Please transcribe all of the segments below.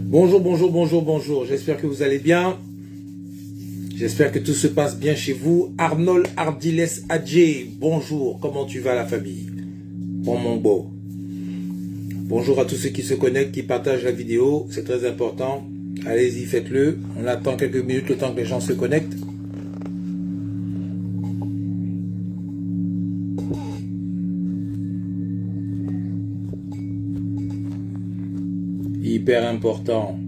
Bonjour, bonjour, bonjour, bonjour. J'espère que vous allez bien. J'espère que tout se passe bien chez vous. Arnold Ardiles Adjé, bonjour. Comment tu vas la famille? Bon mon beau. Bonjour à tous ceux qui se connectent, qui partagent la vidéo. C'est très important. Allez-y, faites-le. On attend quelques minutes le temps que les gens se connectent. Hyper important.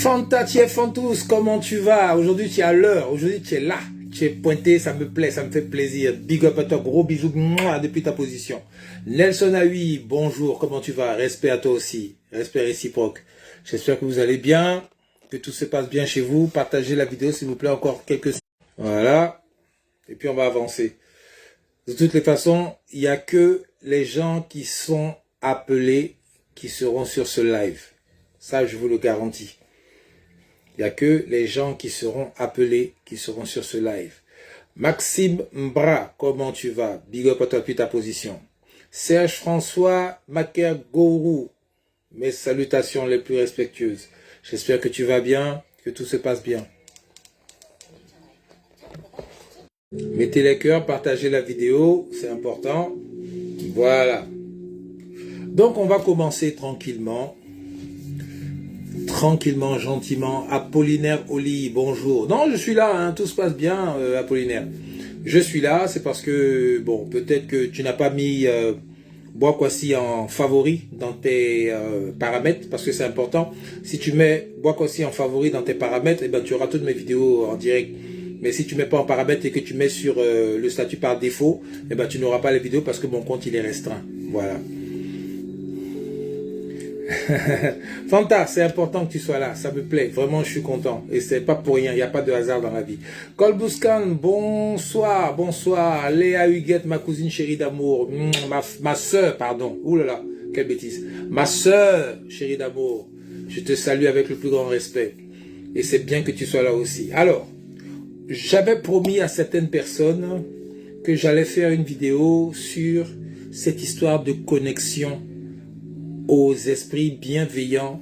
Fanta, Fantous, comment tu vas? Aujourd'hui, tu es à l'heure. Aujourd'hui, tu es là. Tu es pointé, ça me plaît, ça me fait plaisir. Big up à toi, gros bisous depuis ta position. Nelson Aoui, bonjour, comment tu vas? Respect à toi aussi. Respect réciproque. J'espère que vous allez bien, que tout se passe bien chez vous. Partagez la vidéo, s'il vous plaît, encore quelques secondes. Voilà. Et puis, on va avancer. De toutes les façons, il n'y a que les gens qui sont appelés qui seront sur ce live. Ça, je vous le garantis. Il n'y a que les gens qui seront appelés, qui seront sur ce live. Maxime Mbra, comment tu vas? Big up à toi depuis ta position. Serge François Maker-Gourou, mes salutations les plus respectueuses. J'espère que tu vas bien, que tout se passe bien. Mettez les cœurs, partagez la vidéo, c'est important. Voilà. Donc on va commencer tranquillement. Tranquillement, gentiment. Apollinaire Oli, bonjour. Non, je suis là, hein, tout se passe bien, Apollinaire. Je suis là, c'est parce que, bon, peut-être que tu n'as pas mis Boakwasi en favori dans tes paramètres, parce que c'est important. Si tu mets Boakwasi en favori dans tes paramètres, eh ben, tu auras toutes mes vidéos en direct. Mais si tu mets pas en paramètres et que tu mets sur le statut par défaut, eh ben, tu n'auras pas les vidéos parce que mon compte il est restreint. Voilà. Fanta, c'est important que tu sois là, ça me plaît, vraiment je suis content et c'est pas pour rien, il n'y a pas de hasard dans la vie. Colbouscan, bonsoir, bonsoir. Léa Huguette, ma cousine chérie d'amour, ma soeur, pardon, oulala, quelle bêtise, ma soeur chérie d'amour, je te salue avec le plus grand respect et c'est bien que tu sois là aussi. Alors, j'avais promis à certaines personnes que j'allais faire une vidéo sur cette histoire de connexion aux esprits bienveillants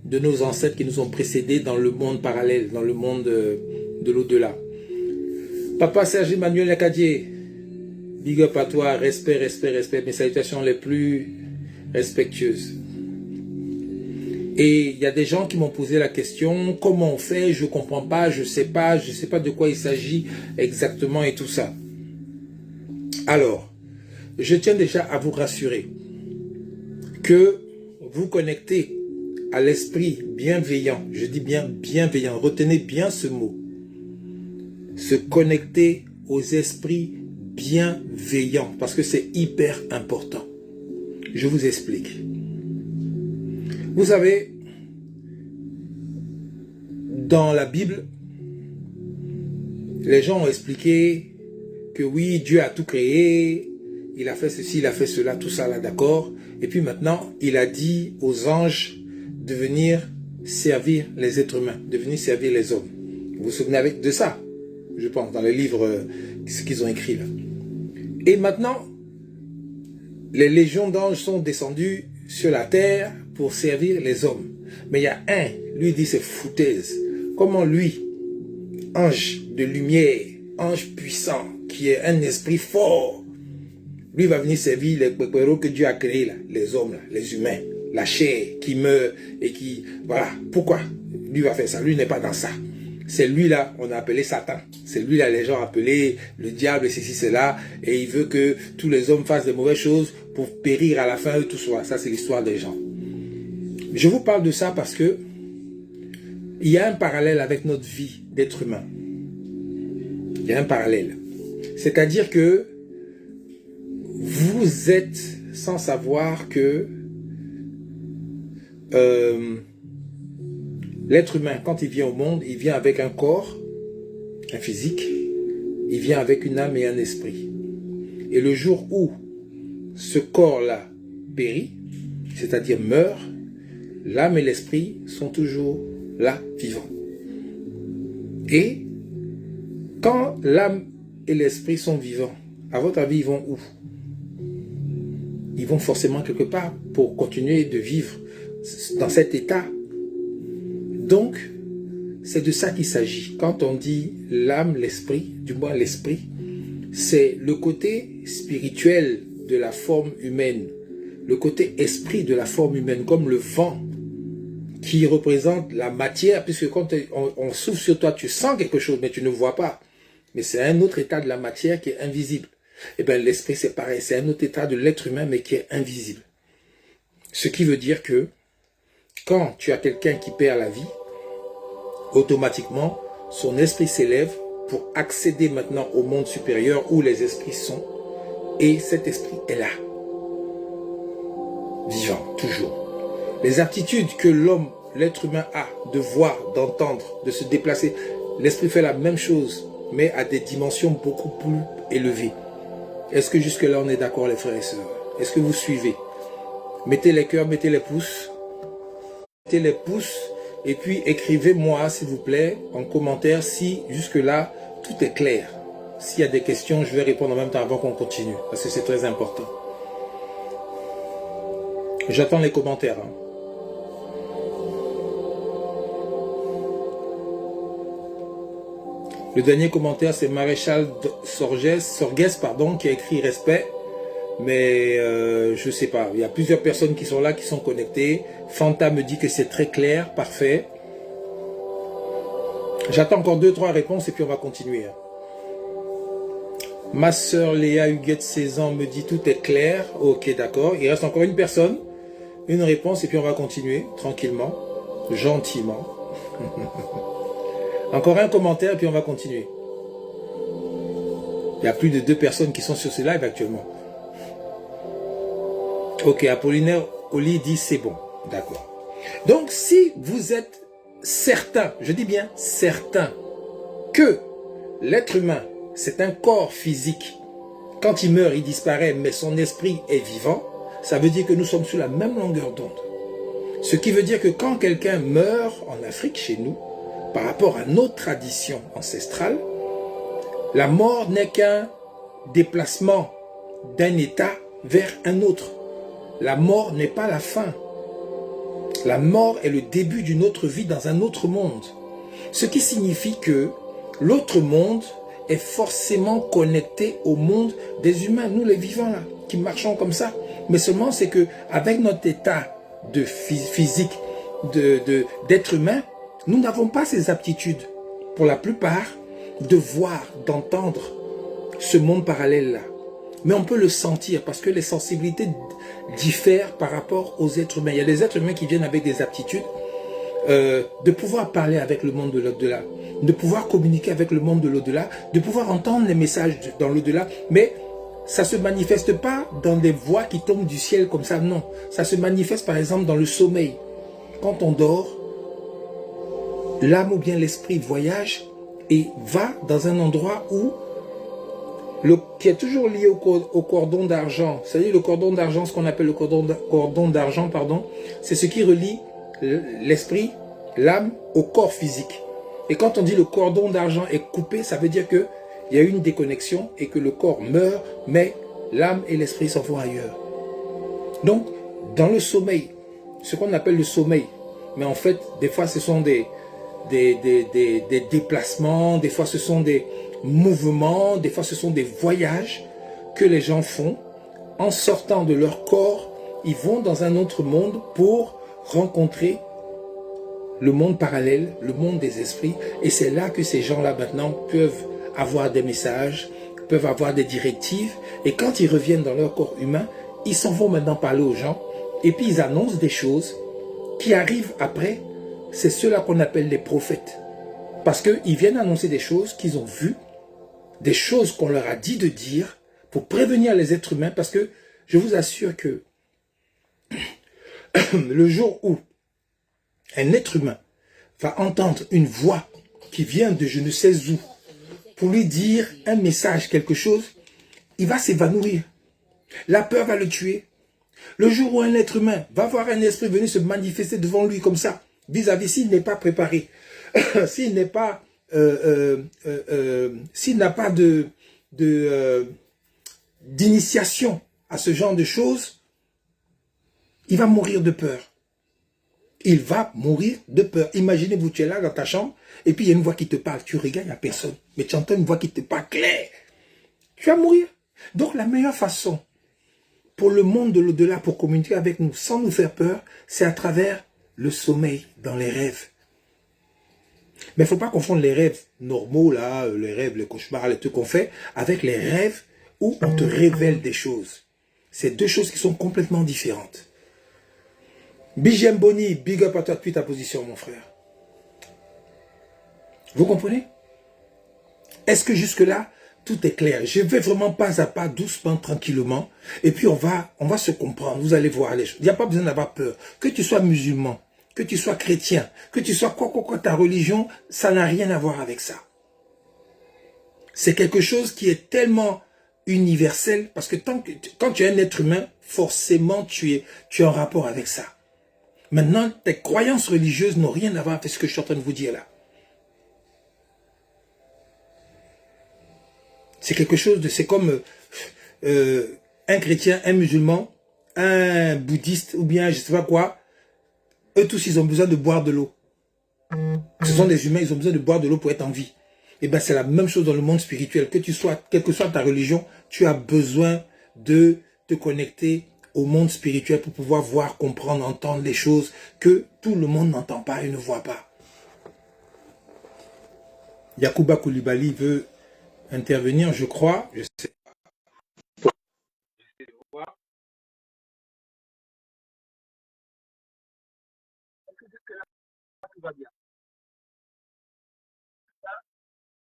de nos ancêtres qui nous ont précédés dans le monde parallèle, dans le monde de l'au-delà. Papa Serge Emmanuel Acadier, big up à toi, respect, respect, respect, mes salutations les plus respectueuses. Et il y a des gens qui m'ont posé la question, comment on fait, je ne comprends pas, je ne sais pas de quoi il s'agit exactement et tout ça. Alors, je tiens déjà à vous rassurer que vous connectez à l'esprit bienveillant, je dis bien bienveillant, retenez bien ce mot, se connecter aux esprits bienveillants, parce que c'est hyper important. Je vous explique. Vous savez, dans la Bible, les gens ont expliqué que oui, Dieu a tout créé, il a fait ceci, il a fait cela, tout ça là, d'accord. Et puis maintenant, il a dit aux anges de venir servir les êtres humains, de venir servir les hommes. Vous vous souvenez de ça, je pense, dans les livres ce qu'ils ont écrit là. Et maintenant, les légions d'anges sont descendues sur la terre pour servir les hommes. Mais il y a un, lui dit c'est foutaise. Comment lui, ange de lumière, ange puissant, qui est un esprit fort, lui va venir servir les péperos que Dieu a créés, là, les hommes, là, les humains, la chair qui meurt et qui... Voilà. Pourquoi lui va faire ça? Lui n'est pas dans ça. C'est lui-là, on a appelé Satan. C'est lui-là, les gens appelés le diable, et ceci, cela. Et il veut que tous les hommes fassent des mauvaises choses pour périr à la fin, eux tous. Ça, c'est l'histoire des gens. Je vous parle de ça parce que il y a un parallèle avec notre vie d'être humain. Il y a un parallèle. C'est-à-dire que vous êtes sans savoir que l'être humain, quand il vient au monde, il vient avec un corps, un physique, il vient avec une âme et un esprit. Et le jour où ce corps-là périt, c'est-à-dire meurt, l'âme et l'esprit sont toujours là, vivants. Et quand l'âme et l'esprit sont vivants, à votre avis, ils vont où? Ils vont forcément quelque part pour continuer de vivre dans cet état. Donc, c'est de ça qu'il s'agit. Quand on dit l'âme, l'esprit, du moins l'esprit, c'est le côté spirituel de la forme humaine, le côté esprit de la forme humaine, comme le vent qui représente la matière, puisque quand on souffle sur toi, tu sens quelque chose, mais tu ne vois pas. Mais c'est un autre état de la matière qui est invisible. Et bien l'esprit c'est pareil, c'est un autre état de l'être humain, mais qui est invisible. Ce qui veut dire que quand tu as quelqu'un qui perd la vie, automatiquement, son esprit s'élève pour accéder maintenant au monde supérieur où les esprits sont. Et cet esprit est là, vivant, toujours. Les aptitudes que l'homme, l'être humain a de voir, d'entendre, de se déplacer, l'esprit fait la même chose, mais à des dimensions beaucoup plus élevées. Est-ce que jusque-là on est d'accord les frères et sœurs? Est-ce que vous suivez? Mettez les cœurs, mettez les pouces. Mettez les pouces et puis écrivez-moi s'il vous plaît en commentaire si jusque-là tout est clair. S'il y a des questions, je vais répondre en même temps avant qu'on continue, parce que c'est très important. J'attends les commentaires. Hein. Le dernier commentaire, c'est Maréchal Sorges, qui a écrit respect. Mais je sais pas, il y a plusieurs personnes qui sont là, qui sont connectées. Fanta me dit que c'est très clair, parfait. J'attends encore 2-3 réponses et puis on va continuer. Ma soeur Léa Huguette, 16 ans, me dit tout est clair. Ok, d'accord. Il reste encore une personne, une réponse et puis on va continuer tranquillement, gentiment. Encore un commentaire et puis on va continuer. Il y a plus de 2 personnes qui sont sur ce live actuellement. Ok, Apollinaire Oli dit c'est bon. D'accord. Donc si vous êtes certain, je dis bien certain, que l'être humain, c'est un corps physique. Quand il meurt, il disparaît, mais son esprit est vivant. Ça veut dire que nous sommes sur la même longueur d'onde. Ce qui veut dire que quand quelqu'un meurt en Afrique, chez nous, par rapport à nos traditions ancestrales, la mort n'est qu'un déplacement d'un état vers un autre. La mort n'est pas la fin. La mort est le début d'une autre vie dans un autre monde. Ce qui signifie que l'autre monde est forcément connecté au monde des humains, nous les vivants là, qui marchons comme ça. Mais seulement c'est que avec notre état de physique, d'être humain, nous n'avons pas ces aptitudes, pour la plupart, de voir, d'entendre ce monde parallèle-là. Mais on peut le sentir parce que les sensibilités diffèrent par rapport aux êtres humains. Il y a des êtres humains qui viennent avec des aptitudes de pouvoir parler avec le monde de l'au-delà, de pouvoir communiquer avec le monde de l'au-delà, de pouvoir entendre les messages dans l'au-delà, mais ça ne se manifeste pas dans des voix qui tombent du ciel comme ça, non. Ça se manifeste par exemple dans le sommeil. Quand on dort, l'âme ou bien l'esprit voyage et va dans un endroit où qui est toujours lié au cordon d'argent. C'est-à-dire le cordon d'argent, ce qu'on appelle le cordon d'argent, pardon, c'est ce qui relie l'esprit, l'âme au corps physique. Et quand on dit le cordon d'argent est coupé, ça veut dire qu'il y a une déconnexion et que le corps meurt, mais l'âme et l'esprit s'en vont ailleurs. Donc, dans le sommeil, ce qu'on appelle le sommeil, mais en fait, des fois, ce sont des déplacements, des fois, ce sont des mouvements, des fois, ce sont des voyages que les gens font. En sortant de leur corps, ils vont dans un autre monde pour rencontrer le monde parallèle, le monde des esprits. Et c'est là que ces gens-là, maintenant, peuvent avoir des messages, peuvent avoir des directives. Et quand ils reviennent dans leur corps humain, ils s'en vont maintenant parler aux gens. Et puis, ils annoncent des choses qui arrivent après. C'est ceux-là qu'on appelle les prophètes. Parce qu'ils viennent annoncer des choses qu'ils ont vues, des choses qu'on leur a dit de dire pour prévenir les êtres humains. Parce que je vous assure que le jour où un être humain va entendre une voix qui vient de je ne sais où pour lui dire un message, quelque chose, il va s'évanouir. La peur va le tuer. Le jour où un être humain va voir un esprit venir se manifester devant lui comme ça, vis-à-vis s'il n'est pas préparé, s'il n'est pas, s'il n'a pas d'initiation à ce genre de choses, il va mourir de peur. Il va mourir de peur. Imaginez-vous, tu es là dans ta chambre, et puis il y a une voix qui te parle. Tu regardes, il n'y a personne. Mais tu entends une voix qui te parle clair. Tu vas mourir. Donc la meilleure façon pour le monde de l'au-delà, pour communiquer avec nous sans nous faire peur, c'est à travers le sommeil, dans les rêves. Mais il ne faut pas confondre les rêves normaux, là, les rêves, les cauchemars, les trucs qu'on fait, avec les rêves où on te révèle des choses. C'est deux choses qui sont complètement différentes. BGM Bonnie, big up à toi depuis ta position, mon frère. Vous comprenez? Est-ce que jusque-là, tout est clair? Je vais vraiment pas à pas, doucement, tranquillement. Et puis on va se comprendre. Vous allez voir les choses. Il n'y a pas besoin d'avoir peur. Que tu sois musulman, que tu sois chrétien, que tu sois quoi, ta religion, ça n'a rien à voir avec ça. C'est quelque chose qui est tellement universel parce que quand tu es un être humain, forcément tu es en rapport avec ça. Maintenant, tes croyances religieuses n'ont rien à voir avec ce que je suis en train de vous dire là. C'est quelque chose de... C'est comme un chrétien, un musulman, un bouddhiste ou bien je ne sais pas quoi. Eux tous, ils ont besoin de boire de l'eau. Ce sont des humains, ils ont besoin de boire de l'eau pour être en vie. Et bien, c'est la même chose dans le monde spirituel. Que tu sois, quelle que soit ta religion, tu as besoin de te connecter au monde spirituel pour pouvoir voir, comprendre, entendre les choses que tout le monde n'entend pas et ne voit pas. Yacouba Koulibaly veut intervenir, je crois. Je sais. Tout va bien.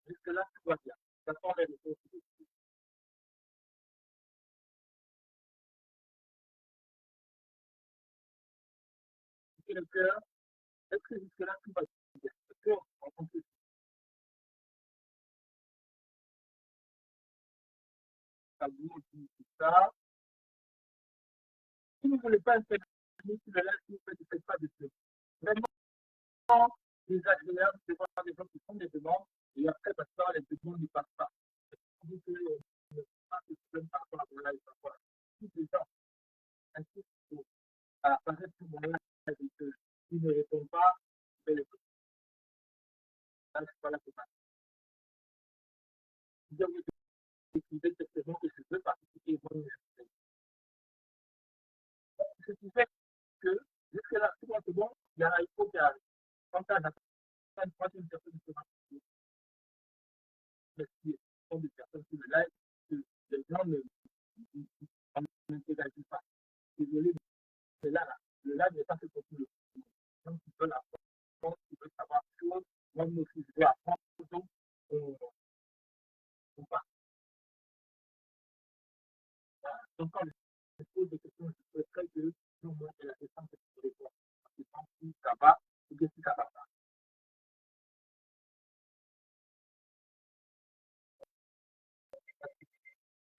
Jusque-là, tout va bien. J'attends les réponses. Le cœur, est-ce que jusque-là, tout va bien? Le cœur, en tant que tabou, tout ça. Si vous ne voulez pas intervenir sur le live, si vous ne faites pas de choses. Vraiment désagréable de voir des gens qui font des demandes et après, parce que les demandes ne passent pas. Donc, ne pas se plaindre par rapport à mon live. Si les gens insistent à apparaître sur mon live et qu'ils ne répondent pas, je vais les contacter. Voilà, c'est pas. Je vais vous décrire exactement que je veux participer. Ce qui fait que jusque-là, tout va bon, il y a il faut qu'il y a quand tu as une troisième personne qui va qui sont des personnes sur le live, que les gens n'interagissent pas. Désolé, mais là, le live n'est pas fait pour tout le monde. Donc, ils veulent apprendre, ils veulent savoir des choses. Moi, aussi, je veux apprendre. Donc, on, on part. Donc, quand je pose des questions, je souhaiterais que nous montre la question que je réponds. Parce que si ça va, ou bien si ça va pas.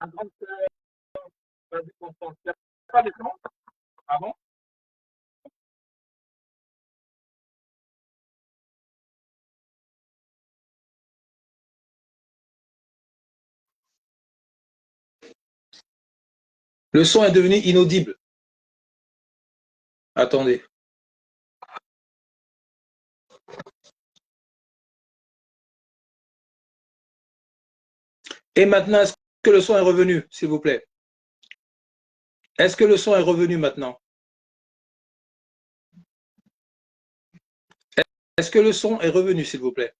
La grande sœur, vas-y, Constance. Il n'y a pas de son? Ah bon? Le son est devenu inaudible. Attendez. Et maintenant, est-ce que le son est revenu, s'il vous plaît? Est-ce que le son est revenu maintenant? Est-ce que le son est revenu, s'il vous plaît?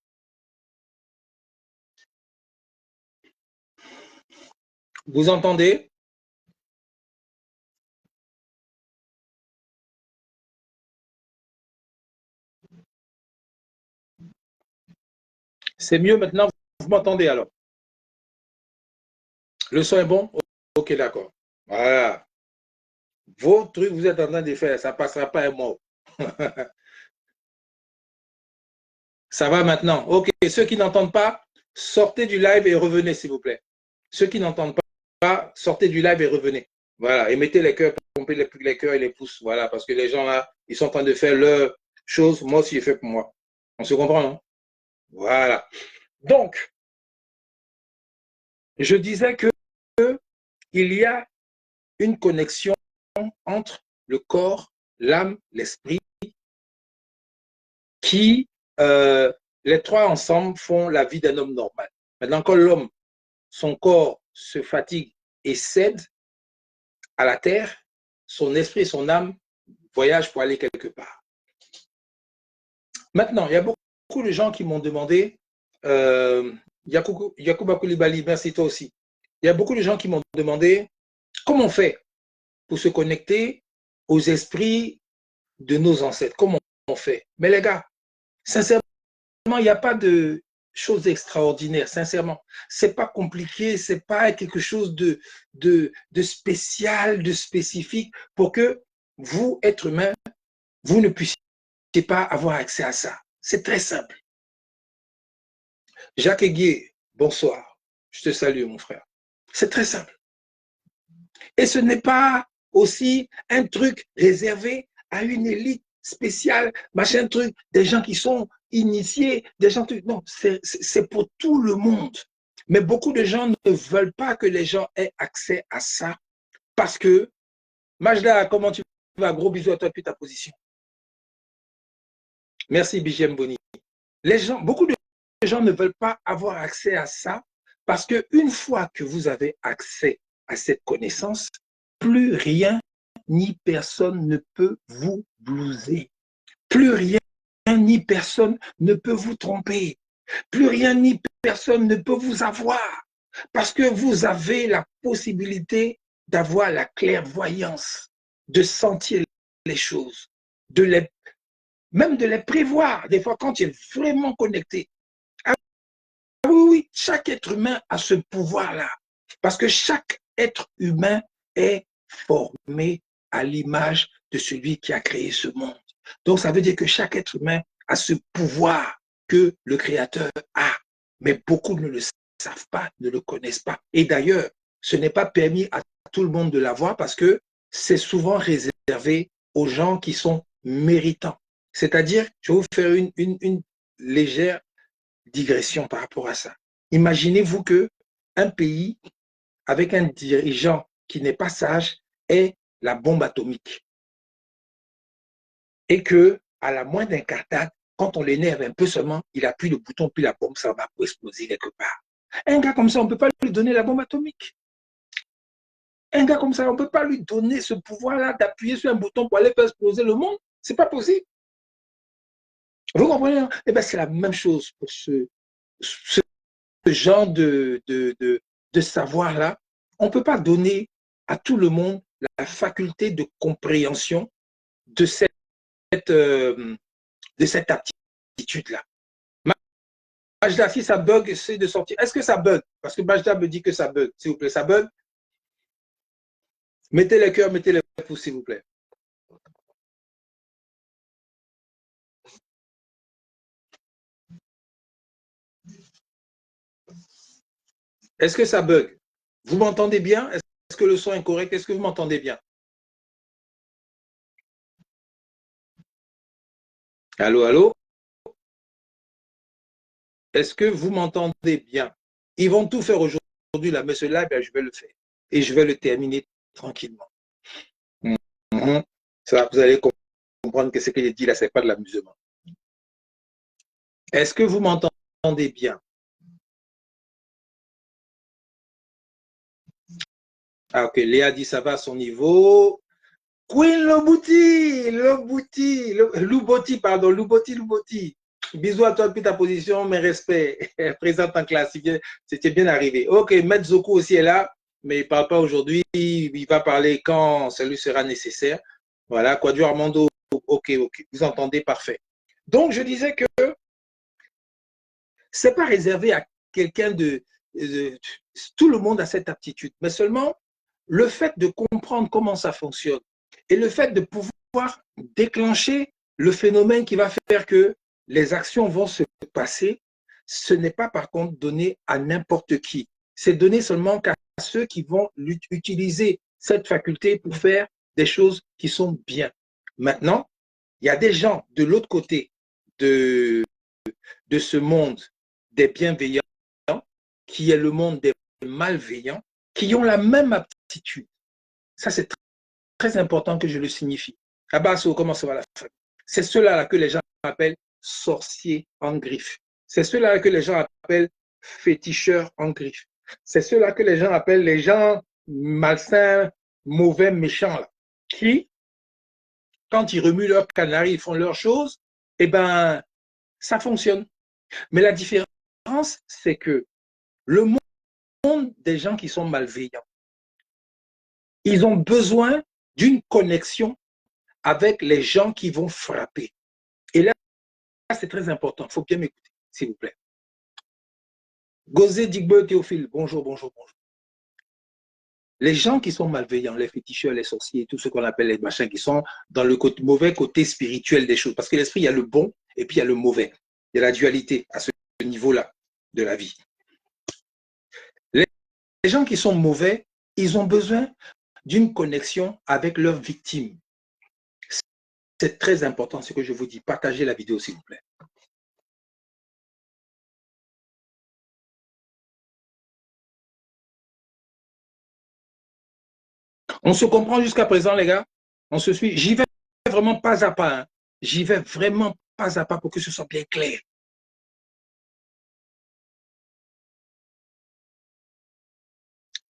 Vous entendez? C'est mieux maintenant, vous m'entendez alors? Le son est bon? Ok, d'accord. Voilà. Vos trucs, vous êtes en train de faire, ça ne passera pas un mot. Ça va maintenant. Ok, ceux qui n'entendent pas, sortez du live et revenez, s'il vous plaît. Ceux qui n'entendent pas, sortez du live et revenez. Voilà, et mettez les cœurs, pompez les cœurs et les pouces. Voilà, parce que les gens là, ils sont en train de faire leur chose. Moi aussi, j'ai fait pour moi. On se comprend, non? Voilà. Donc, je disais que il y a une connexion entre le corps, l'âme, l'esprit, qui, les trois ensemble, font la vie d'un homme normal. Maintenant, quand l'homme, son corps se fatigue et cède à la terre, son esprit et son âme voyagent pour aller quelque part. Maintenant, il y a beaucoup de gens qui m'ont demandé, Yacouba Koulibaly, merci toi aussi. Il y a beaucoup de gens qui m'ont demandé comment on fait pour se connecter aux esprits de nos ancêtres. Comment on fait? Mais les gars, sincèrement, il n'y a pas de choses extraordinaires, sincèrement. C'est pas compliqué, c'est pas quelque chose de spécial, de spécifique pour que vous, être humain, vous ne puissiez pas avoir accès à ça. C'est très simple. Jacques Aiguier, bonsoir. Je te salue, mon frère. C'est très simple. Et ce n'est pas aussi un truc réservé à une élite spéciale, machin truc, des gens qui sont initiés, des gens... Non, c'est pour tout le monde. Mais beaucoup de gens ne veulent pas que les gens aient accès à ça parce que, Majda, comment tu vas? Gros bisous à toi depuis ta position. Merci, BGM Boni. Les gens, beaucoup de gens ne veulent pas avoir accès à ça parce qu'une fois que vous avez accès à cette connaissance, plus rien ni personne ne peut vous blouser. Plus rien ni personne ne peut vous tromper. Plus rien ni personne ne peut vous avoir. Parce que vous avez la possibilité d'avoir la clairvoyance, de sentir les choses, de les, même de les prévoir. Des fois, quand tu es vraiment connecté. Ah oui, oui, chaque être humain a ce pouvoir-là. Parce que chaque être humain est formé à l'image de celui qui a créé ce monde. Donc, ça veut dire que chaque être humain a ce pouvoir que le Créateur a. Mais beaucoup ne le savent pas, ne le connaissent pas. Et d'ailleurs, ce n'est pas permis à tout le monde de l'avoir parce que c'est souvent réservé aux gens qui sont méritants. C'est-à-dire, je vais vous faire une légère digression par rapport à ça. Imaginez-vous que un pays avec un dirigeant qui n'est pas sage ait la bombe atomique et que à la moindre incartade, quand on l'énerve un peu seulement, il appuie le bouton puis la bombe ça va pour exploser quelque part. Un gars comme ça, on ne peut pas lui donner la bombe atomique. Un gars comme ça, on ne peut pas lui donner ce pouvoir-là d'appuyer sur un bouton pour aller faire exploser le monde. C'est pas possible. Vous comprenez? Eh bien, c'est la même chose pour ce genre de savoir-là. On ne peut pas donner à tout le monde la faculté de compréhension de euh, cette aptitude-là. Majda, si ça bug, c'est de sortir. Est-ce que ça bug? Parce que Majda me dit que ça bug. S'il vous plaît, ça bug? Mettez les cœurs, mettez les pouces, s'il vous plaît. Est-ce que ça bug? Vous m'entendez bien? Est-ce que le son est correct? Est-ce que vous m'entendez bien? Allô, allô? Est-ce que vous m'entendez bien? Ils vont tout faire aujourd'hui, là, mais ce live, je vais le faire. Et je vais le terminer tranquillement. Mhm. Ça, vous allez comprendre que ce que j'ai dit là, ce n'est pas de l'amusement. Est-ce que vous m'entendez bien? Ah, ok, Léa dit ça va à son niveau. Queen Loubouti, pardon, Loubouti. Bisous à toi depuis ta position, mes respects. Présente en classique, c'était bien arrivé. Ok, Maître Zoku aussi est là, mais il ne parle pas aujourd'hui. Il va parler quand ça lui sera nécessaire. Voilà, Quadio Armando, ok, vous entendez, parfait. Donc, je disais que ce n'est pas réservé à quelqu'un de. Tout le monde a cette aptitude, mais seulement le fait de comprendre comment ça fonctionne et le fait de pouvoir déclencher le phénomène qui va faire que les actions vont se passer, ce n'est pas par contre donné à n'importe qui. C'est donné seulement qu'à ceux qui vont utiliser cette faculté pour faire des choses qui sont bien. Maintenant, il y a des gens de l'autre côté de, de ce monde des bienveillants, qui est le monde des malveillants, qui ont la même aptitude. Ça, c'est très important que je le signifie. Abasso, comment ça va la famille? C'est ceux-là que les gens appellent sorciers en griffe. C'est ceux-là que les gens appellent féticheurs en griffe. C'est ceux-là que les gens appellent les gens malsains, mauvais, méchants, là, qui, quand ils remuent leur canaris, ils font leurs choses, eh ben, ça fonctionne. Mais la différence, c'est que le monde des gens qui sont malveillants, ils ont besoin d'une connexion avec les gens qui vont frapper. Et là, c'est très important. Il faut bien m'écouter, s'il vous plaît. Gozé Digbo Théophile, bonjour, bonjour, bonjour. Les gens qui sont malveillants, les féticheurs, les sorciers, tout ce qu'on appelle les machins, qui sont dans le côté, mauvais côté spirituel des choses. Parce que l'esprit, il y a le bon et puis il y a le mauvais. Il y a la dualité à ce niveau-là de la vie. Les gens qui sont mauvais, ils ont besoin d'une connexion avec leurs victimes. C'est très important ce que je vous dis. Partagez la vidéo, s'il vous plaît. On se comprend jusqu'à présent, les gars. On se suit. J'y vais vraiment pas à pas. Hein. J'y vais vraiment pas à pas pour que ce soit bien clair.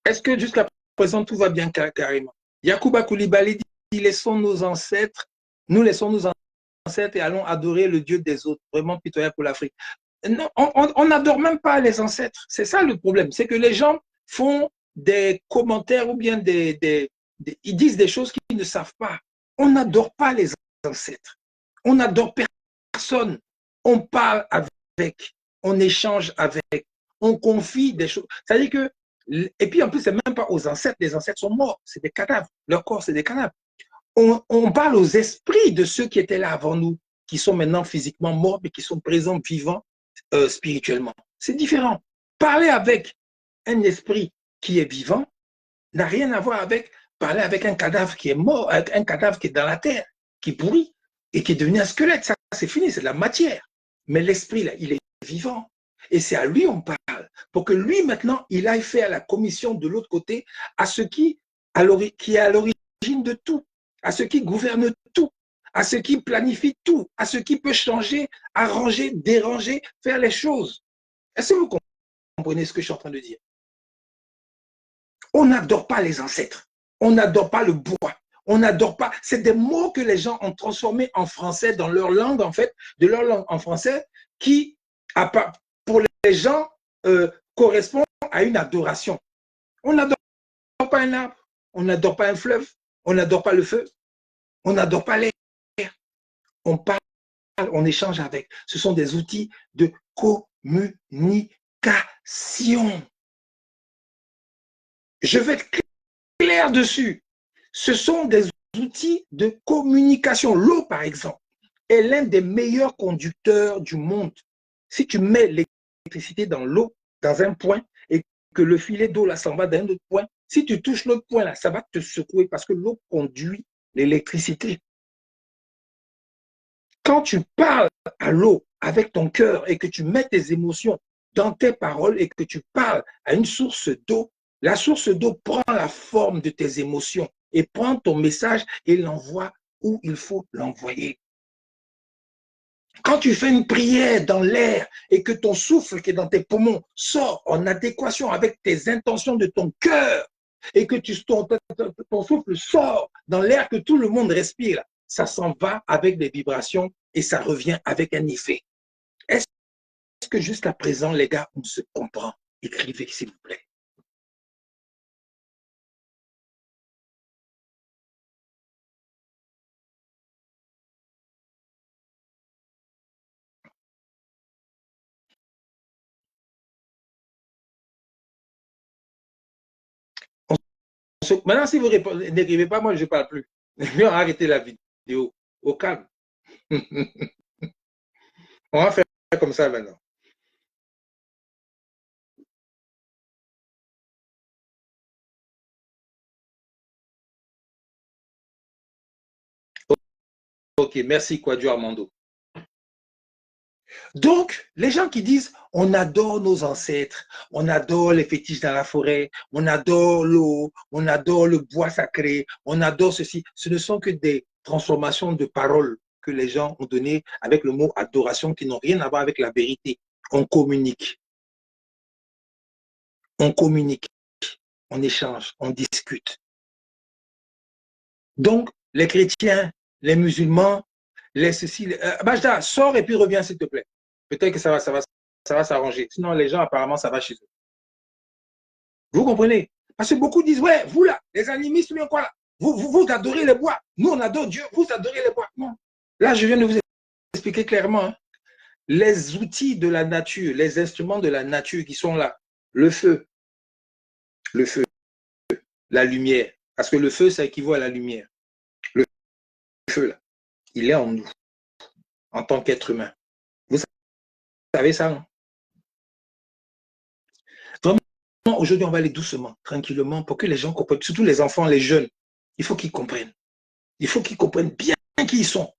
Est-ce que jusqu'à présent, tout va bien carrément? Yacouba Koulibaly dit, laissons nos ancêtres, nous laissons nos ancêtres et allons adorer le Dieu des autres. Vraiment pitoyable pour l'Afrique. Non, on n'adore même pas les ancêtres. C'est ça le problème. C'est que les gens font des commentaires ou bien ils disent des choses qu'ils ne savent pas. On n'adore pas les ancêtres. On n'adore personne. On parle avec, on échange avec, on confie des choses. C'est-à-dire que, et puis en plus, c'est même pas aux ancêtres. Les ancêtres sont morts. C'est des cadavres. Leur corps, c'est des cadavres. On parle aux esprits de ceux qui étaient là avant nous, qui sont maintenant physiquement morts, mais qui sont présents, vivants spirituellement. C'est différent. Parler avec un esprit qui est vivant n'a rien à voir avec parler avec un cadavre qui est mort, avec un cadavre qui est dans la terre, qui pourrit et qui est devenu un squelette. Ça, c'est fini, c'est de la matière. Mais l'esprit, là, il est vivant. Et c'est à lui on parle. Pour que lui, maintenant, il aille faire la commission de l'autre côté à ce qui est à l'origine de tout, à ce qui gouverne tout, à ce qui planifie tout, à ce qui peut changer, arranger, déranger, faire les choses. Est-ce que vous comprenez ce que je suis en train de dire? On n'adore pas les ancêtres. On n'adore pas le bois. On n'adore pas. C'est des mots que les gens ont transformés en français dans leur langue, en fait, de leur langue en français, qui, pour les gens, correspond à une adoration. On n'adore pas un arbre, on n'adore pas un fleuve, on n'adore pas le feu, on n'adore pas l'air. On parle, on échange avec. Ce sont des outils de communication. Je vais être clair dessus. Ce sont des outils de communication. L'eau, par exemple, est l'un des meilleurs conducteurs du monde. Si tu mets l'électricité dans l'eau, dans un point, et que le filet d'eau là s'en va d'un autre point, si tu touches l'autre point là, ça va te secouer parce que l'eau conduit l'électricité. Quand tu parles à l'eau avec ton cœur et que tu mets tes émotions dans tes paroles et que tu parles à une source d'eau, la source d'eau prend la forme de tes émotions et prend ton message et l'envoie où il faut l'envoyer. Quand tu fais une prière dans l'air et que ton souffle qui est dans tes poumons sort en adéquation avec tes intentions de ton cœur et que ton souffle sort dans l'air que tout le monde respire, ça s'en va avec des vibrations et ça revient avec un effet. Est-ce que jusqu'à présent, les gars, on se comprend? Écrivez, s'il vous plaît. Maintenant, si vous n'écrivez pas, moi, je ne parle plus. Je vais arrêter la vidéo. Au calme. On va faire comme ça maintenant. Ok, merci, Quadio Armando. Donc, les gens qui disent on adore nos ancêtres, on adore les fétiches dans la forêt, on adore l'eau, on adore le bois sacré, on adore ceci, ce ne sont que des transformations de paroles que les gens ont données avec le mot adoration qui n'ont rien à voir avec la vérité. On communique, on échange, on discute. Donc, les chrétiens, les musulmans, les ceci, Majda, sors et puis reviens s'il te plaît. Peut-être que ça va s'arranger. Sinon, les gens, apparemment, ça va chez eux. Vous comprenez? Parce que beaucoup disent, ouais, vous là, les animistes, bien quoi là, vous adorez les bois. Nous, on adore Dieu, vous adorez les bois. Non. Là, je viens de vous expliquer clairement, hein, les outils de la nature, les instruments de la nature qui sont là, le le feu, la lumière. Parce que le feu, ça équivaut à la lumière. Le feu, là, il est en nous, en tant qu'être humain. Vous savez ça, non? Vraiment, aujourd'hui, on va aller doucement, tranquillement, pour que les gens comprennent, surtout les enfants, les jeunes. Il faut qu'ils comprennent. Il faut qu'ils comprennent bien qui ils sont.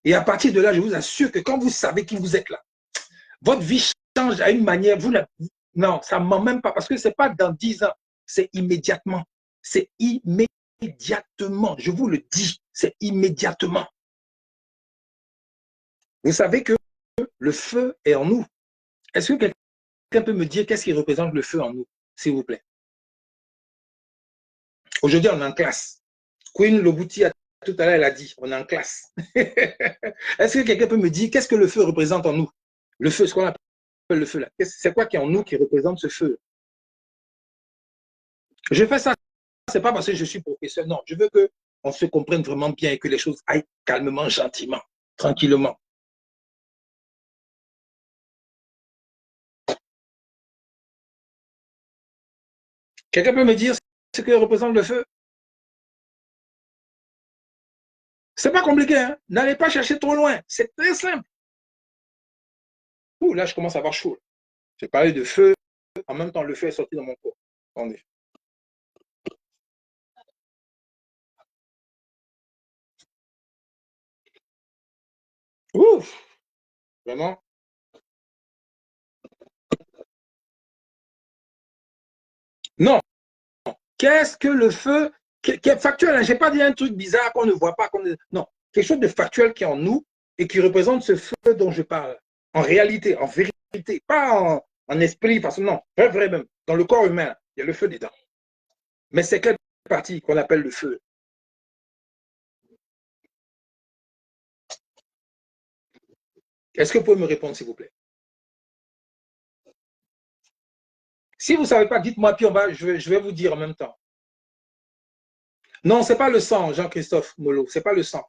Et à partir de là, je vous assure que quand vous savez qui vous êtes là, votre vie change à une manière, non, ça ne ment même pas, parce que ce n'est pas dans 10 ans, c'est immédiatement. C'est immédiatement. Je vous le dis, c'est immédiatement. Vous savez que le feu est en nous. Est-ce que quelqu'un peut me dire qu'est-ce qui représente le feu en nous, s'il vous plaît? Aujourd'hui, on est en classe. Queen Lobouti, tout à l'heure, elle a dit, on est en classe. Est-ce que quelqu'un peut me dire qu'est-ce que le feu représente en nous? Le feu, ce qu'on appelle le feu là. C'est quoi qui est en nous qui représente ce feu? Je fais ça, c'est pas parce que je suis professeur, non. Je veux qu'on se comprenne vraiment bien et que les choses aillent calmement, gentiment, tranquillement. Quelqu'un peut me dire ce que représente le feu? C'est pas compliqué, hein? N'allez pas chercher trop loin. C'est très simple. Ouh, là, je commence à avoir chaud. J'ai parlé de feu, en même temps, le feu est sorti dans mon corps. Attendez. Ouf, vraiment. Non. Qu'est-ce que le feu qui est factuel? Hein? Je n'ai pas dit un truc bizarre qu'on ne voit pas. Non, quelque chose de factuel qui est en nous et qui représente ce feu dont je parle. En réalité, en vérité, pas en esprit, parce que non, vrai, vrai même. Dans le corps humain, il y a le feu dedans. Mais c'est quelle partie qu'on appelle le feu? Est-ce que vous pouvez me répondre, s'il vous plaît? Si vous ne savez pas, dites-moi, puis je vais vous dire en même temps. Non, ce n'est pas le sang, Jean-Christophe Molo, ce n'est pas le sang.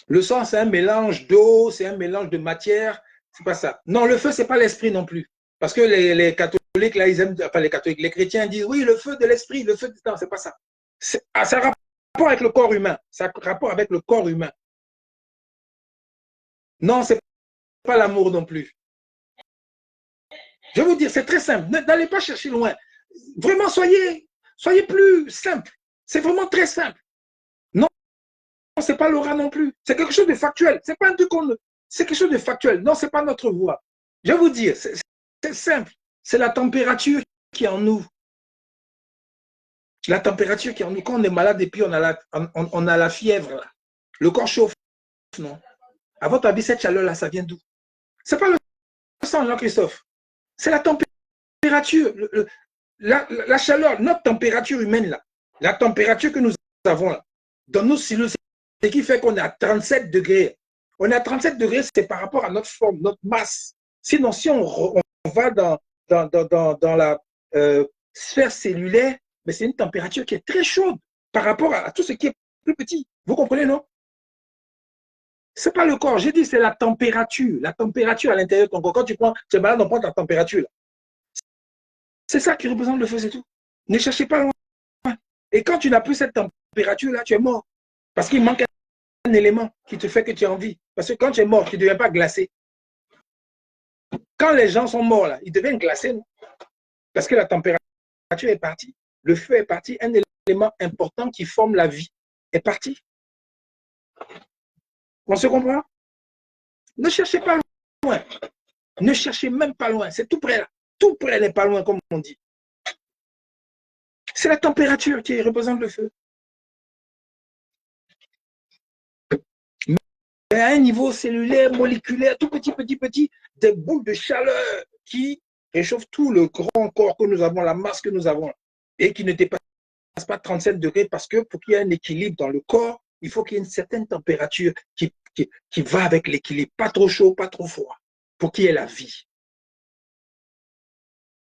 Le sang, c'est un mélange d'eau, c'est un mélange de matière. C'est pas ça. Non, le feu, c'est pas l'esprit non plus. Parce que les catholiques, là, ils aiment, enfin les catholiques, les chrétiens disent oui, le feu de l'esprit, le feu du temps, c'est pas ça. Ça a rapport avec le corps humain. Ça a rapport avec le corps humain. Non, c'est pas l'amour non plus. Je vais vous dire, c'est très simple. N'allez pas chercher loin. Vraiment, soyez plus simple. C'est vraiment très simple. Non, c'est pas l'aura non plus. C'est quelque chose de factuel. C'est pas un truc qu'on... C'est quelque chose de factuel. Non, c'est pas notre voix. Je vais vous dire, c'est simple. C'est la température qui est en nous. La température qui est en nous. Quand on est malade et puis on a la fièvre, là. Le corps chauffe, non? À votre avis, cette chaleur-là, ça vient d'où? C'est pas le sang, Jean-Christophe. C'est la température. La chaleur, notre température humaine, là. La température que nous avons, là, dans nos cellules, c'est ce qui fait qu'on est à 37 degrés. On est à 37 degrés, c'est par rapport à notre forme, notre masse. Sinon, si on va dans la sphère cellulaire, mais c'est une température qui est très chaude par rapport à tout ce qui est plus petit. Vous comprenez, non? Ce n'est pas le corps. J'ai dit c'est la température. La température à l'intérieur de ton corps. Quand tu es malade, on prend ta température. C'est ça qui représente le feu, c'est tout. Ne cherchez pas loin. Et quand tu n'as plus cette température-là, tu es mort. Parce qu'il manque un élément qui te fait que tu as envie. Parce que quand tu es mort, tu ne deviens pas glacé. Quand les gens sont morts, là, ils deviennent glacés. Non? Parce que la température est partie. Le feu est parti. Un élément important qui forme la vie est parti. On se comprend? Ne cherchez pas loin. Ne cherchez même pas loin. C'est tout près là. Tout près n'est pas loin, comme on dit. C'est la température qui représente le feu. Mais à un niveau cellulaire, moléculaire, tout petit, des boules de chaleur qui réchauffent tout le grand corps que nous avons, la masse que nous avons, et qui ne dépasse pas 37 degrés parce que pour qu'il y ait un équilibre dans le corps, il faut qu'il y ait une certaine température qui va avec l'équilibre. Pas trop chaud, pas trop froid, pour qu'il y ait la vie.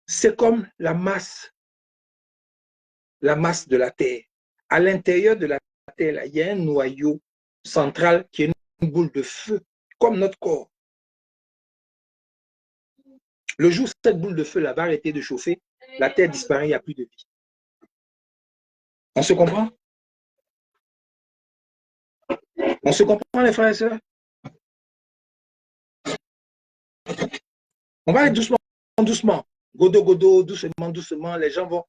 C'est comme la masse de la Terre. À l'intérieur de la Terre, là, il y a un noyau central qui est une boule de feu, comme notre corps. Le jour où cette boule de feu là va arrêter de chauffer, la Terre disparaît, il n'y a plus de vie. On se comprend? On se comprend, les frères et sœurs? On va aller doucement, doucement. Godo, doucement, les gens vont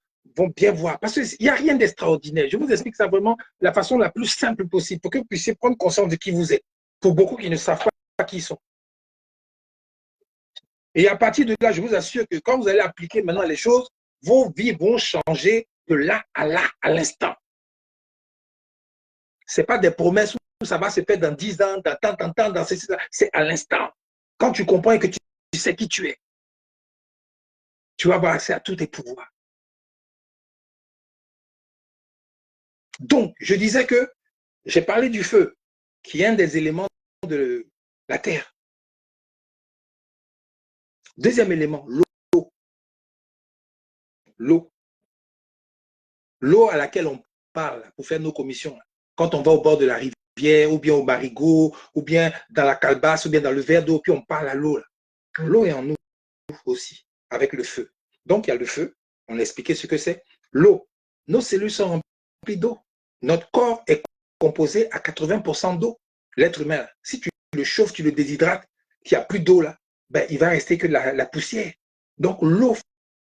bien voir. Parce qu'il n'y a rien d'extraordinaire. Je vous explique ça vraiment de la façon la plus simple possible pour que vous puissiez prendre conscience de qui vous êtes. Pour beaucoup qui ne savent pas qui ils sont. Et à partir de là, je vous assure que quand vous allez appliquer maintenant les choses, vos vies vont changer de là, à l'instant. Ce n'est pas des promesses où ça va se faire dans 10 ans, dans tant, dans ceci, c'est à l'instant. Quand tu comprends et que tu sais qui tu es, tu vas avoir accès à tous tes pouvoirs. Donc, je disais que j'ai parlé du feu, qui est un des éléments de la terre. Deuxième élément, l'eau. L'eau. L'eau à laquelle on parle pour faire nos commissions. Quand on va au bord de la rivière, ou bien au marigot, ou bien dans la calebasse, ou bien dans le verre d'eau, puis on parle à l'eau. L'eau est en nous aussi, avec le feu. Donc, il y a le feu. On a expliqué ce que c'est. L'eau. Nos cellules sont remplies d'eau. Notre corps est composé à 80% d'eau. L'être humain, si tu le chauffes, tu le déshydrates, qu'il n'y a plus d'eau là, ben, il va rester que la poussière. Donc, l'eau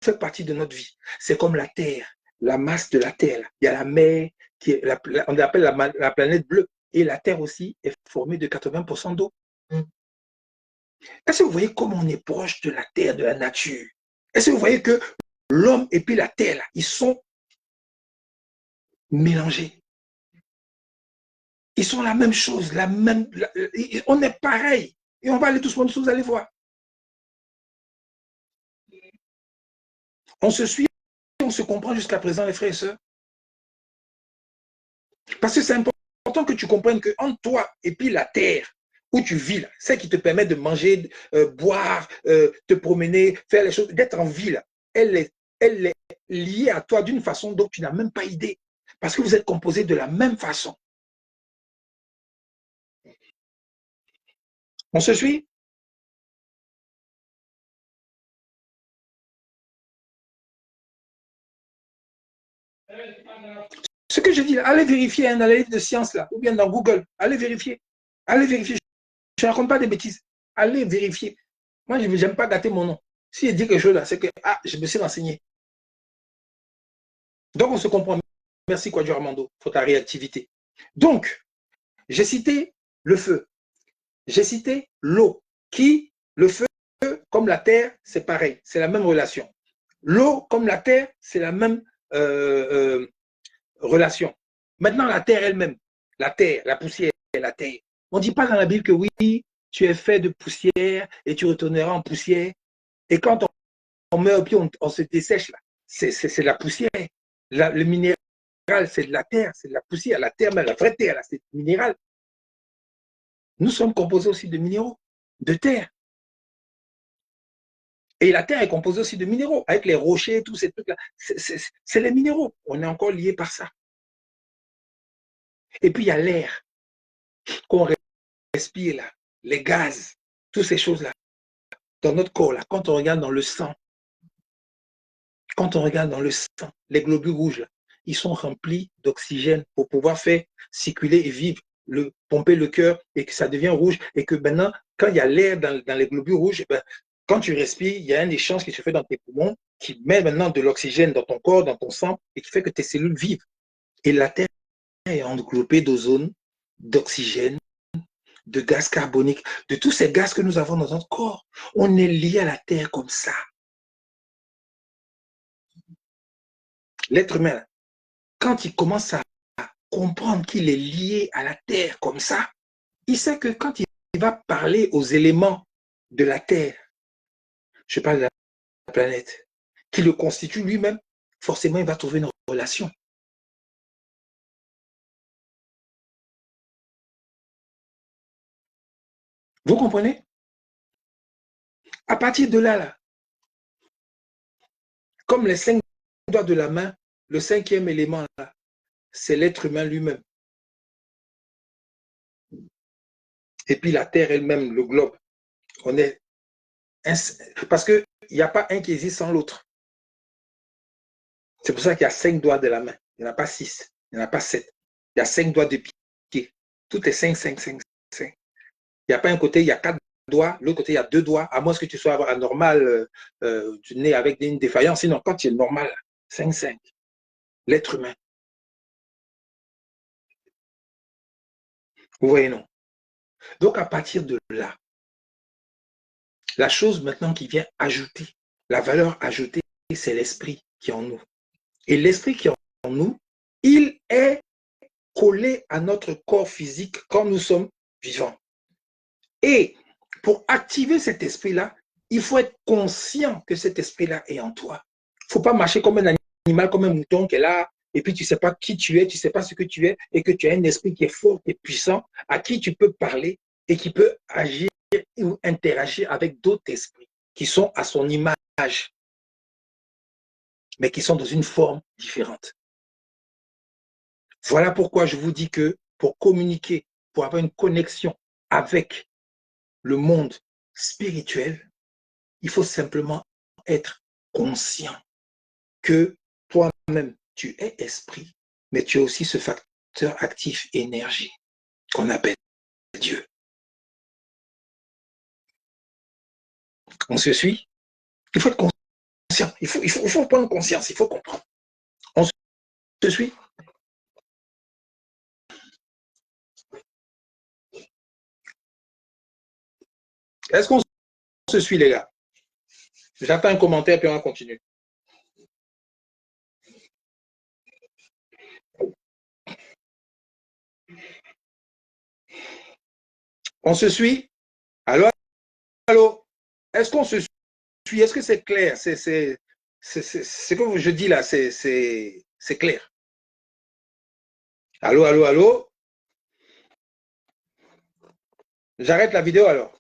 fait partie de notre vie. C'est comme la Terre, la masse de la Terre. Il y a la mer, on appelle la planète bleue. Et la Terre aussi est formée de 80% d'eau. Est-ce que vous voyez comment on est proche de la terre, de la nature? Est-ce que vous voyez que l'homme et puis la terre, là, ils sont mélangés? Ils sont la même chose, on est pareil. Et on va aller doucement, vous allez voir. On se suit, on se comprend jusqu'à présent, les frères et sœurs. Parce que c'est important que tu comprennes qu'entre toi et puis la terre, où tu vis, là, celle qui te permet de manger, boire, te promener, faire les choses, d'être en vie, là, elle est liée à toi d'une façon dont tu n'as même pas idée. Parce que vous êtes composés de la même façon. On se suit? Ce que je dis, allez vérifier dans les livres de sciences, là, ou bien dans Google, allez vérifier. Allez vérifier. Je ne raconte pas des bêtises. Allez vérifier. Moi, je n'aime pas gâter mon nom. S'il dit quelque chose là, c'est que, ah, je me suis renseigné. Donc, on se comprend. Merci, Kwadjo Armando, pour ta réactivité. Donc, j'ai cité le feu. J'ai cité l'eau, qui, le feu, comme la terre, c'est pareil, c'est la même relation. L'eau, comme la terre, c'est la même relation. Maintenant, la terre elle-même, la terre, la poussière, la terre. On ne dit pas dans la Bible que oui, tu es fait de poussière et tu retourneras en poussière. Et quand on meurt, puis on se dessèche, là, c'est la poussière. Le minéral, c'est de la terre, c'est de la poussière. La terre, même la vraie terre, c'est minéral. Nous sommes composés aussi de minéraux, de terre. Et la terre est composée aussi de minéraux, avec les rochers, tous ces trucs-là. C'est les minéraux. On est encore liés par ça. Et puis, il y a l'air qu'on respire, là, les gaz, toutes ces choses-là, dans notre corps, là, quand on regarde dans le sang, les globules rouges, là, ils sont remplis d'oxygène pour pouvoir faire circuler et vivre, pomper le cœur et que ça devient rouge. Et que maintenant, quand il y a l'air dans les globules rouges, ben, quand tu respires, il y a un échange qui se fait dans tes poumons qui met maintenant de l'oxygène dans ton corps, dans ton sang et qui fait que tes cellules vivent. Et la Terre est enveloppée d'ozone, d'oxygène, de gaz carbonique, de tous ces gaz que nous avons dans notre corps. On est lié à la Terre comme ça. L'être humain, quand il commence à comprendre qu'il est lié à la Terre comme ça, il sait que quand il va parler aux éléments de la Terre, je parle de la planète, qui le constitue lui-même, forcément, il va trouver une relation. Vous comprenez? À partir de là, comme les 5 doigts de la main, le 5e élément, c'est l'être humain lui-même. Et puis la Terre elle-même, le globe, on est parce qu'il n'y a pas un qui existe sans l'autre. C'est pour ça qu'il y a 5 doigts de la main. Il n'y en a pas 6, il n'y en a pas 7. Il y a 5 doigts de pied. Tout est 5, 5, 5, 5. Il n'y a pas un côté, il y a 4 doigts, l'autre côté, il y a 2 doigts, à moins que tu sois anormal, tu nais avec une défaillance. Sinon, quand tu es normal, 5, 5. L'être humain. Vous voyez, non? Donc, à partir de là, la chose maintenant qui vient ajouter, la valeur ajoutée, c'est l'esprit qui est en nous. Et l'esprit qui est en nous, il est collé à notre corps physique quand nous sommes vivants. Et pour activer cet esprit-là, il faut être conscient que cet esprit-là est en toi. Il ne faut pas marcher comme un animal, comme un mouton qui est là, et puis tu ne sais pas qui tu es, tu ne sais pas ce que tu es, et que tu as un esprit qui est fort, qui est puissant, à qui tu peux parler et qui peut agir ou interagir avec d'autres esprits qui sont à son image, mais qui sont dans une forme différente. Voilà pourquoi je vous dis que pour communiquer, pour avoir une connexion avec le monde spirituel, il faut simplement être conscient que toi-même, tu es esprit, mais tu es aussi ce facteur actif énergie qu'on appelle Dieu. On se suit? Il faut être conscient, il faut prendre conscience, il faut comprendre. On se suit? Est-ce qu'on se suit, les gars? J'attends un commentaire, puis on va continuer. On se suit? Allô? Allô? Est-ce qu'on se suit? Est-ce que c'est clair? C'est ce que je dis là, c'est clair. Allô, allô, allô? J'arrête la vidéo alors.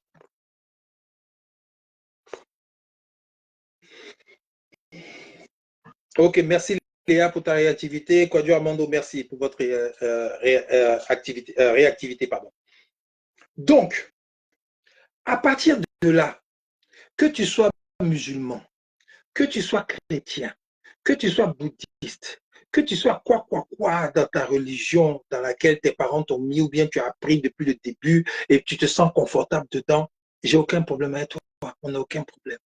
Ok, merci Léa pour ta réactivité. Kwadjo Armando, merci pour votre réactivité. Pardon. Donc, à partir de là, que tu sois musulman, que tu sois chrétien, que tu sois bouddhiste, que tu sois quoi dans ta religion dans laquelle tes parents t'ont mis ou bien tu as appris depuis le début et tu te sens confortable dedans, j'ai aucun problème avec toi. On n'a aucun problème.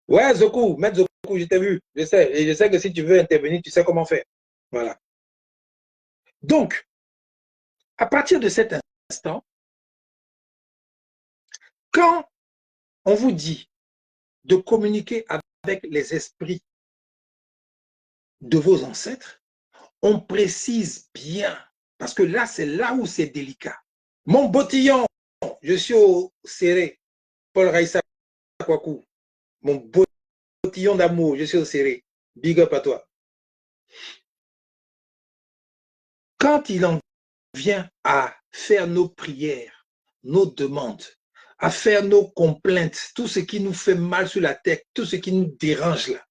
Ouais, Zoku, Maître Zoku, je t'ai vu, je sais. Et je sais que si tu veux intervenir, tu sais comment faire. Voilà. Donc, à partir de cet instant, quand on vous dit de communiquer avec les esprits de vos ancêtres, on précise bien, parce que là, c'est là où c'est délicat. Mon bottillon, je suis au serré. Paul Raissa Kwaku, mon bottillon d'amour, je suis au serré. Big up à toi. Quand il en vient à faire nos prières, nos demandes, à faire nos complaintes, tout ce qui nous fait mal sur la tête, tout ce qui nous dérange là,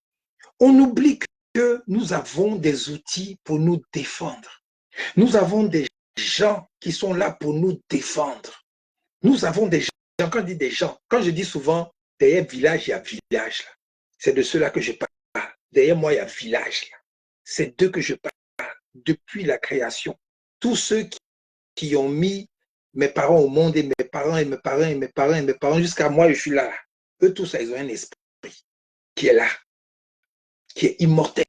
on oublie que nous avons des outils pour nous défendre. Nous avons des gens qui sont là pour nous défendre. Nous avons des gens, quand je dis des gens, quand je dis souvent, derrière village, il y a village. C'est de cela que je parle. Derrière moi, il y a village. C'est d'eux que je parle depuis la création. Tous ceux qui ont mis mes parents au monde et mes parents et mes parents et mes parents et mes parents jusqu'à moi, je suis là. Eux tous, ils ont un esprit qui est là, qui est immortel.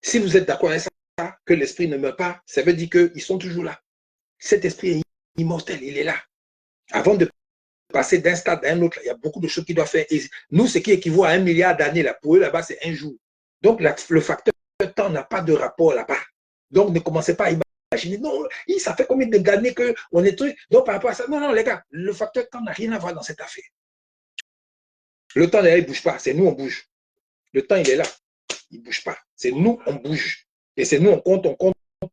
Si vous êtes d'accord avec ça, que l'esprit ne meurt pas, ça veut dire qu'ils sont toujours là. Cet esprit est immortel, il est là. Avant de passer d'un stade à un autre, il y a beaucoup de choses qu'il doit faire. Et nous, ce qui équivaut à 1 milliard d'années, là, pour eux, là-bas, c'est un jour. Donc, le facteur temps n'a pas de rapport là-bas. Donc, ne commencez pas à imaginer, non, ça fait combien d'années qu'on est truc. Donc, par rapport à ça, non, non, les gars, le facteur temps n'a rien à voir dans cette affaire. Le temps, il ne bouge pas, c'est nous, on bouge. Le temps, il est là, il ne bouge pas. C'est nous, on bouge. Et c'est nous, on compte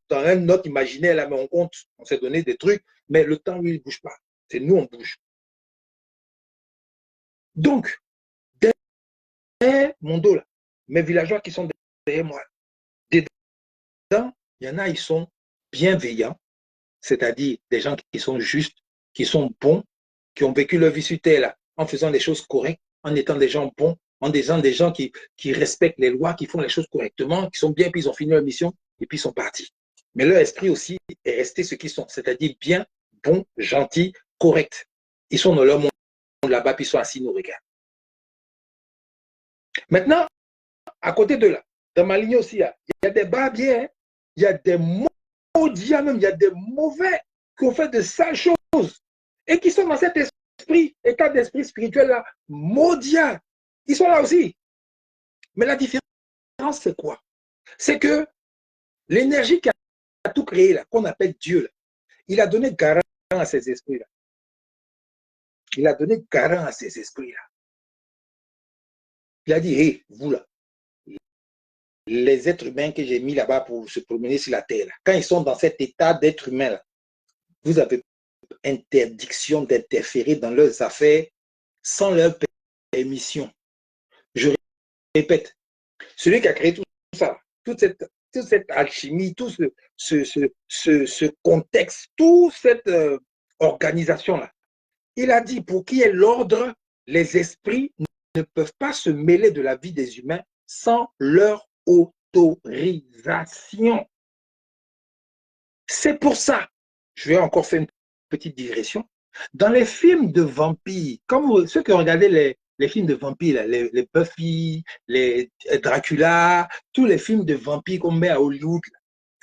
dans un note imaginaire, là, mais on compte, on s'est donné des trucs, mais le temps, lui, il ne bouge pas. C'est nous, on bouge. Donc, derrière mon dos, là, mes villageois qui sont derrière moi, dedans, il y en a, ils sont bienveillants, c'est-à-dire des gens qui sont justes, qui sont bons, qui ont vécu leur vie sur terre là, en faisant des choses correctes, en étant des gens bons, en étant des gens qui respectent les lois, qui font les choses correctement, qui sont bien, puis ils ont fini leur mission, et puis ils sont partis. Mais leur esprit aussi est resté ce qu'ils sont, c'est-à-dire bien, bons, gentils, corrects. Ils sont dans leur monde là-bas, puis ils sont assis, nous regardent. Maintenant, à côté de là, dans ma ligne aussi, il y a des barbiers, hein, il y a des maudits, même, il y a des mauvais qui ont fait de sales choses et qui sont dans cet esprit, état d'esprit spirituel là, maudit. Ils sont là aussi. Mais la différence, c'est quoi? C'est que l'énergie qui a tout créé là, qu'on appelle Dieu, là, il a donné garant à ces esprits là. Il a donné garant à ces esprits là. Il a dit, hé, hey, vous là, les êtres humains que j'ai mis là-bas pour se promener sur la terre, là, quand ils sont dans cet état d'être humain là, vous avez interdiction d'interférer dans leurs affaires sans leur permission. Je répète, celui qui a créé tout ça, toute cette alchimie, tout ce contexte, toute cette organisation-là, il a dit pour qu'il y ait l'ordre, les esprits ne peuvent pas se mêler de la vie des humains sans leur autorisation. C'est pour ça, je vais encore faire une petite digression. Dans les films de vampires, comme ceux qui ont regardé les films de vampires, les Buffy, les Dracula, tous les films de vampires qu'on met à Hollywood,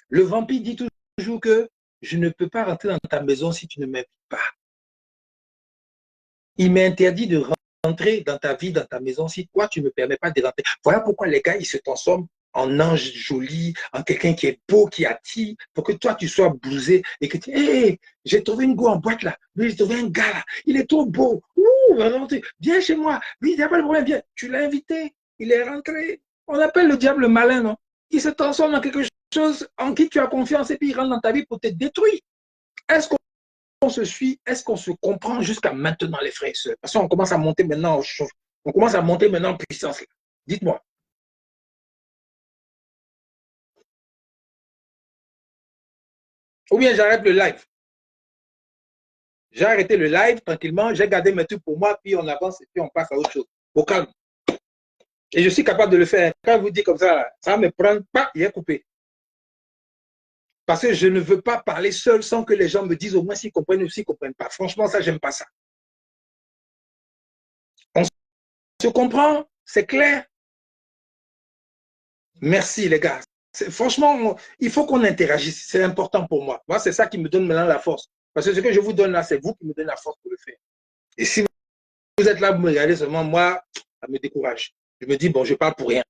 le vampire dit toujours que je ne peux pas rentrer dans ta maison si tu ne m'invites pas. Il m'est interdit de rentrer dans ta vie, dans ta maison, si toi, tu ne me permets pas de rentrer. Voilà pourquoi les gars, ils se transforment en ange joli, en quelqu'un qui est beau, qui attire, pour que toi, tu sois blousé et que tu hey, j'ai trouvé une go en boîte là, oui, j'ai trouvé un gars là, il est trop beau, ouh, viens chez moi, oui, il n'y a pas de problème, viens. Tu l'as invité, il est rentré. On appelle le diable malin, non? Il se transforme en quelque chose en qui tu as confiance et puis il rentre dans ta vie pour te détruire. Est-ce qu'on se suit, est-ce qu'on se comprend jusqu'à maintenant, les frères et sœurs? Parce qu'on commence à monter maintenant, on commence à monter maintenant en puissance. Dites-moi. Ou bien j'arrête le live. J'ai arrêté le live tranquillement, j'ai gardé mes trucs pour moi, puis on avance et puis on passe à autre chose. Au calme. Et je suis capable de le faire. Quand je vous dis comme ça va me prendre, pas, il est coupé. Parce que je ne veux pas parler seul sans que les gens me disent au moins s'ils comprennent ou s'ils ne comprennent pas. Franchement, ça, j'aime pas ça. On Tu comprends? C'est clair? Merci les gars. Franchement, il faut qu'on interagisse. C'est important pour moi. Moi, c'est ça qui me donne maintenant la force. Parce que ce que je vous donne là, c'est vous qui me donnez la force pour le faire. Et si vous êtes là, vous me regardez seulement, moi, ça me décourage. Je me dis, bon, je parle pour rien.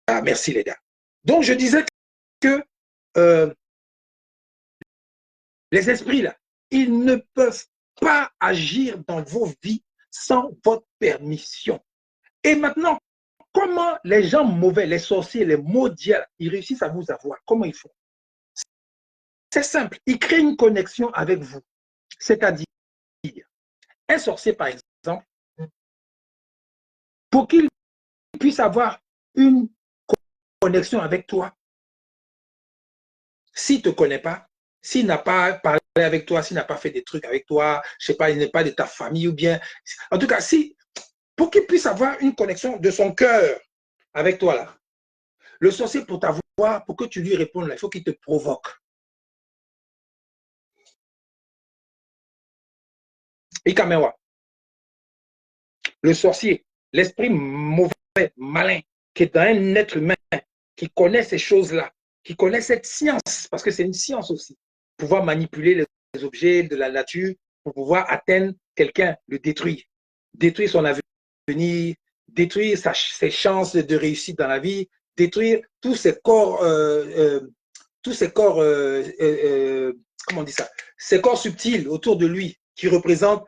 Ah, merci les gars. Donc, je disais que les esprits là, ils ne peuvent pas agir dans vos vies sans votre permission. Et maintenant, comment les gens mauvais, les sorciers, les maudits, ils réussissent à vous avoir? Comment ils font? C'est simple, ils créent une connexion avec vous. C'est-à-dire, un sorcier, par exemple, pour qu'il puisse avoir une connexion avec toi, s'il ne te connaît pas, s'il n'a pas parlé avec toi, s'il n'a pas fait des trucs avec toi, je ne sais pas, il n'est pas de ta famille ou bien, en tout cas, si, pour qu'il puisse avoir une connexion de son cœur avec toi là, le sorcier pour t'avoir, pour que tu lui répondes là, il faut qu'il te provoque. Et Kamewa, le sorcier, l'esprit mauvais, malin, qui est dans un être humain, qui connaît ces choses-là, qui connaît cette science, parce que c'est une science aussi, pouvoir manipuler les objets de la nature pour pouvoir atteindre quelqu'un, le détruire, détruire son avenir, détruire ses chances de réussite dans la vie, détruire tous ces corps, comment on dit ça, ces corps subtils autour de lui qui représentent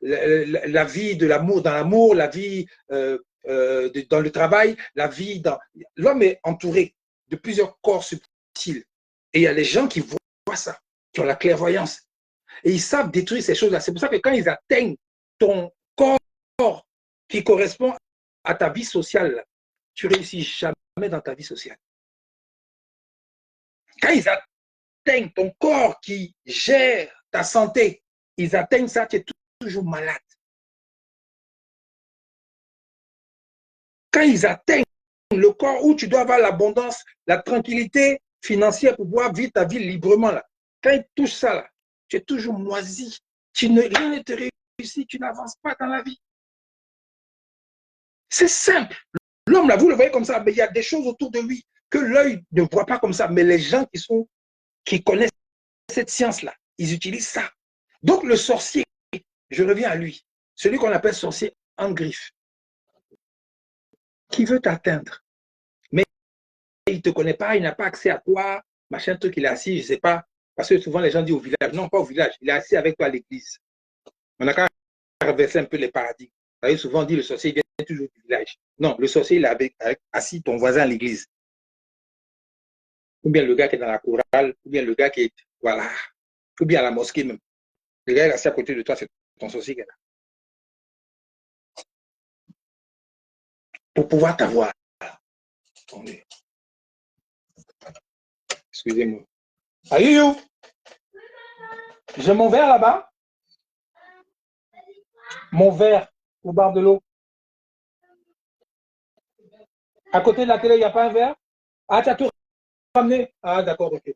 la vie de l'amour, dans l'amour, la vie dans le travail, la vie dans... L'homme est entouré de plusieurs corps subtils. Et il y a les gens qui voient ça, qui ont la clairvoyance. Et ils savent détruire ces choses-là. C'est pour ça que quand ils atteignent ton corps qui correspond à ta vie sociale, tu réussis jamais dans ta vie sociale. Quand ils atteignent ton corps qui gère ta santé, ils atteignent ça, tu es toujours malade. Quand ils atteignent le corps où tu dois avoir l'abondance, la tranquillité financière pour pouvoir vivre ta vie librement, là. Quand ils touchent ça, là, tu es toujours moisi. Rien ne te réussit, tu n'avances pas dans la vie. C'est simple. L'homme, là, vous le voyez comme ça, mais il y a des choses autour de lui que l'œil ne voit pas comme ça. Mais les gens qui connaissent cette science-là, ils utilisent ça. Donc, le sorcier, je reviens à lui, celui qu'on appelle sorcier en griffe, qui veut t'atteindre, mais il ne te connaît pas, il n'a pas accès à toi, machin truc, il est assis, je ne sais pas, parce que souvent les gens disent au village, non, pas au village, il est assis avec toi à l'église. On a qu'à renverser un peu les paradigmes. Vous savez, souvent on dit le sorcier vient toujours du village. Non, le sorcier, il est avec assis ton voisin à l'église. Ou bien le gars qui est dans la chorale, ou bien le gars qui est, voilà, ou bien à la mosquée même. Le gars est assis à côté de toi, c'est ton sorcier qui est là. Pour pouvoir t'avoir. Excusez-moi. Aïe, j'ai mon verre là-bas. Mon verre au bar de l'eau. À côté de la télé, il n'y a pas un verre? Ah, tu as tout ramené? Ah, d'accord, ok.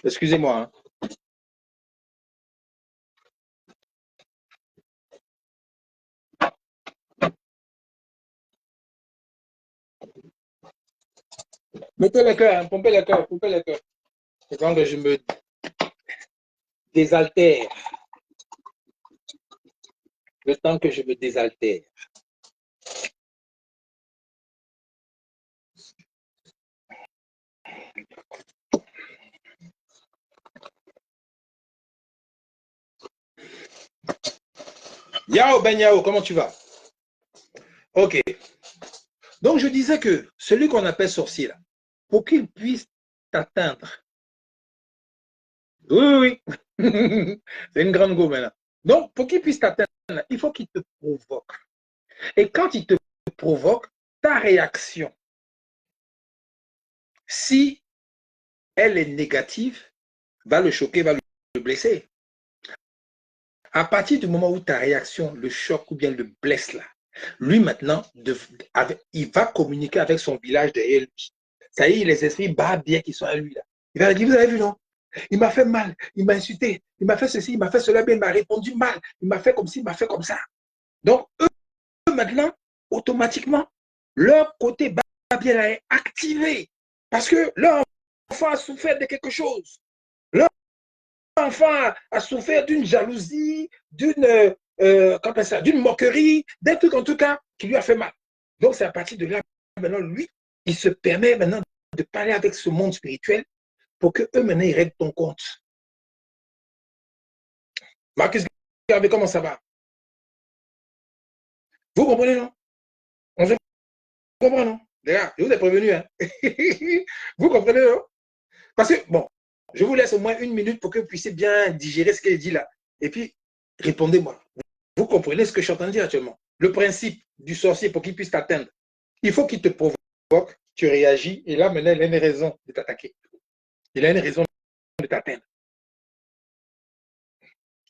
Excusez-moi. Hein. Mettez le cœur, hein, pompez le cœur, pompez le cœur. C'est quand que je me désaltère. Le temps que je me désaltère. Yao Ben Yao, comment tu vas? Ok. Donc je disais que celui qu'on appelle sorcier là, pour qu'il puisse t'atteindre. Oui, oui, oui. C'est une grande go maintenant. Donc pour qu'il puisse t'atteindre, il faut qu'il te provoque. Et quand il te provoque, ta réaction, si elle est négative, va le choquer, va le blesser. À partir du moment où ta réaction le choque ou bien le blesse là, lui maintenant, il va communiquer avec son village derrière lui. Ça y est, les esprits bas bien qui sont à lui là. Il va dire, vous avez vu non? Il m'a fait mal, il m'a insulté, il m'a fait ceci, il m'a fait cela, mais il m'a répondu mal, il m'a fait comme ci, il m'a fait comme ça. Donc, eux, maintenant, automatiquement, leur côté bien est activé parce que leur enfant a souffert de quelque chose. Leur enfant a souffert d'une jalousie, d'une moquerie, d'un truc en tout cas qui lui a fait mal. Donc, c'est à partir de là, maintenant, lui, il se permet maintenant de parler avec ce monde spirituel pour que eux, maintenant, ils règlent ton compte. Marcus Garvey, comment ça va? Vous comprenez, non? On se comprend, non? Les gars, je vous ai prévenu, hein? Vous comprenez, non? Parce que, bon, je vous laisse au moins 1 minute pour que vous puissiez bien digérer ce qu'il dit là. Et puis, répondez-moi. Vous comprenez ce que je suis en train de dire actuellement? Le principe du sorcier pour qu'il puisse t'atteindre, il faut qu'il te provoque, tu réagis, et là, maintenant, il a une raison de t'attaquer. Il a une raison de t'atteindre.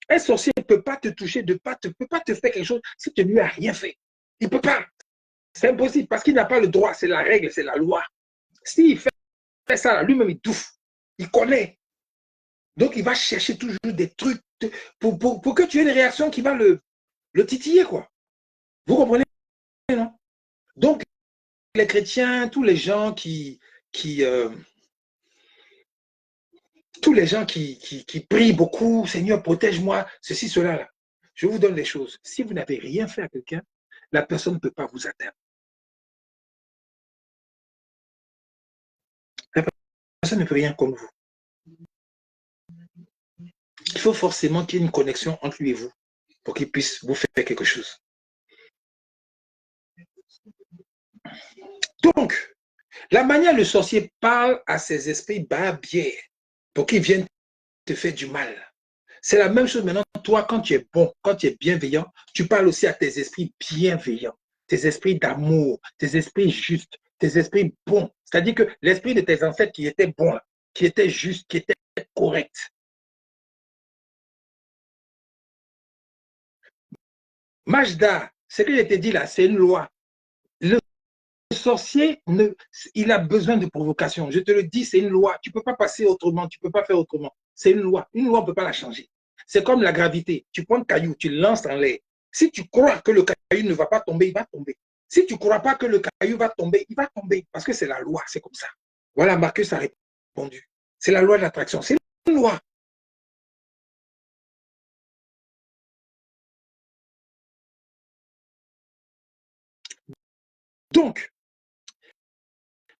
Un sorcier ne peut pas te toucher, ne peut pas te faire quelque chose si tu ne lui as rien fait. Il ne peut pas. C'est impossible parce qu'il n'a pas le droit. C'est la règle, c'est la loi. S'il fait ça, lui-même, il touffe. Il connaît. Donc, il va chercher toujours des trucs pour que tu aies une réaction qui va le titiller, quoi. Vous comprenez, non? Donc, les chrétiens, tous les gens qui prient beaucoup, Seigneur, protège-moi, ceci, cela, là. Je vous donne les choses. Si vous n'avez rien fait à quelqu'un, la personne ne peut pas vous atteindre. La personne ne peut rien comme vous. Il faut forcément qu'il y ait une connexion entre lui et vous pour qu'il puisse vous faire quelque chose. Donc, la manière le sorcier parle à ses esprits barbières pour qu'ils viennent te faire du mal. C'est la même chose maintenant, toi, quand tu es bon, quand tu es bienveillant, tu parles aussi à tes esprits bienveillants, tes esprits d'amour, tes esprits justes, tes esprits bons. C'est-à-dire que l'esprit de tes ancêtres qui était bon, qui était juste, qui était correct. Majda, ce que je t'ai dit là, c'est une loi. Le sorcier, il a besoin de provocation. Je te le dis, c'est une loi. Tu ne peux pas passer autrement, tu ne peux pas faire autrement. C'est une loi. Une loi, on ne peut pas la changer. C'est comme la gravité. Tu prends un caillou, tu le lances en l'air. Si tu crois que le caillou ne va pas tomber, il va tomber. Si tu ne crois pas que le caillou va tomber, il va tomber. Parce que c'est la loi, c'est comme ça. Voilà, Marcus a répondu. C'est la loi de l'attraction. C'est une loi. Donc,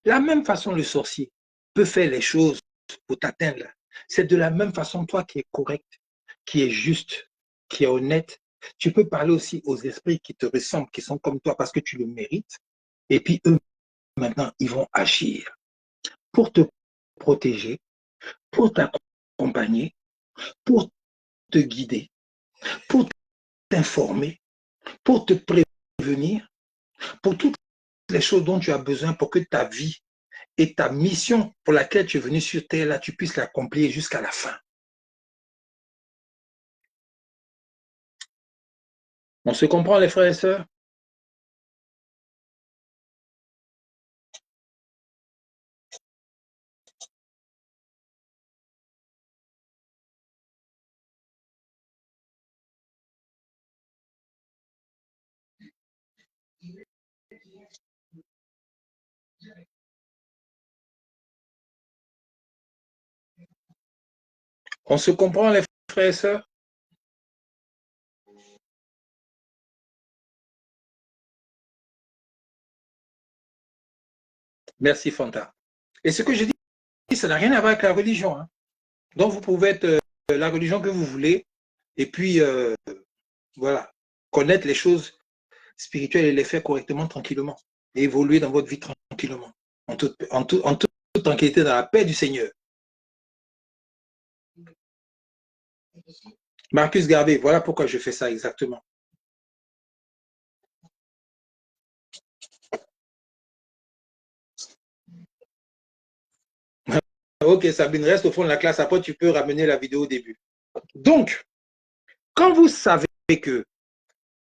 la même façon, le sorcier peut faire les choses pour t'atteindre. C'est de la même façon, toi qui es correct, qui est juste, qui est honnête, tu peux parler aussi aux esprits qui te ressemblent, qui sont comme toi parce que tu le mérites. Et puis eux, maintenant, ils vont agir pour te protéger, pour t'accompagner, pour te guider, pour t'informer, pour te prévenir, pour toutes les choses dont tu as besoin pour que ta vie et ta mission pour laquelle tu es venu sur Terre, là, tu puisses l'accomplir jusqu'à la fin. On se comprend, les frères et sœurs? On se comprend, les frères et sœurs? Merci, Fanta. Et ce que je dis, ça n'a rien à voir avec la religion. Hein. Donc, vous pouvez être la religion que vous voulez et puis, voilà, connaître les choses spirituelles et les faire correctement, tranquillement. Et évoluer dans votre vie tranquillement, en toute tranquillité, dans la paix du Seigneur. Marcus Garvey, voilà pourquoi je fais ça exactement. Ok, Sabine, reste au fond de la classe. Après, tu peux ramener la vidéo au début. Donc, quand vous savez que...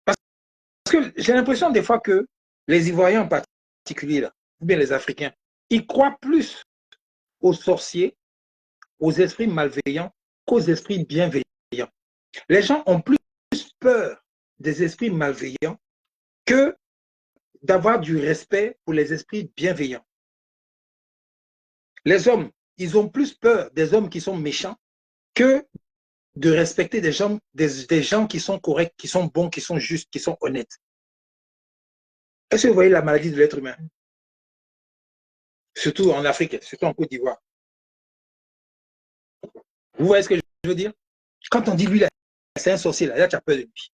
Parce que j'ai l'impression des fois que les Ivoiriens en particulier, là, ou bien les Africains, ils croient plus aux sorciers, aux esprits malveillants qu'aux esprits bienveillants. Les gens ont plus peur des esprits malveillants que d'avoir du respect pour les esprits bienveillants. Les hommes, ils ont plus peur des hommes qui sont méchants que de respecter des gens qui sont corrects, qui sont bons, qui sont justes, qui sont honnêtes. Est-ce que vous voyez la maladie de l'être humain? Surtout en Afrique, surtout en Côte d'Ivoire. Vous voyez ce que je veux dire? Quand on dit lui, c'est un sorcier, là tu as peur de lui.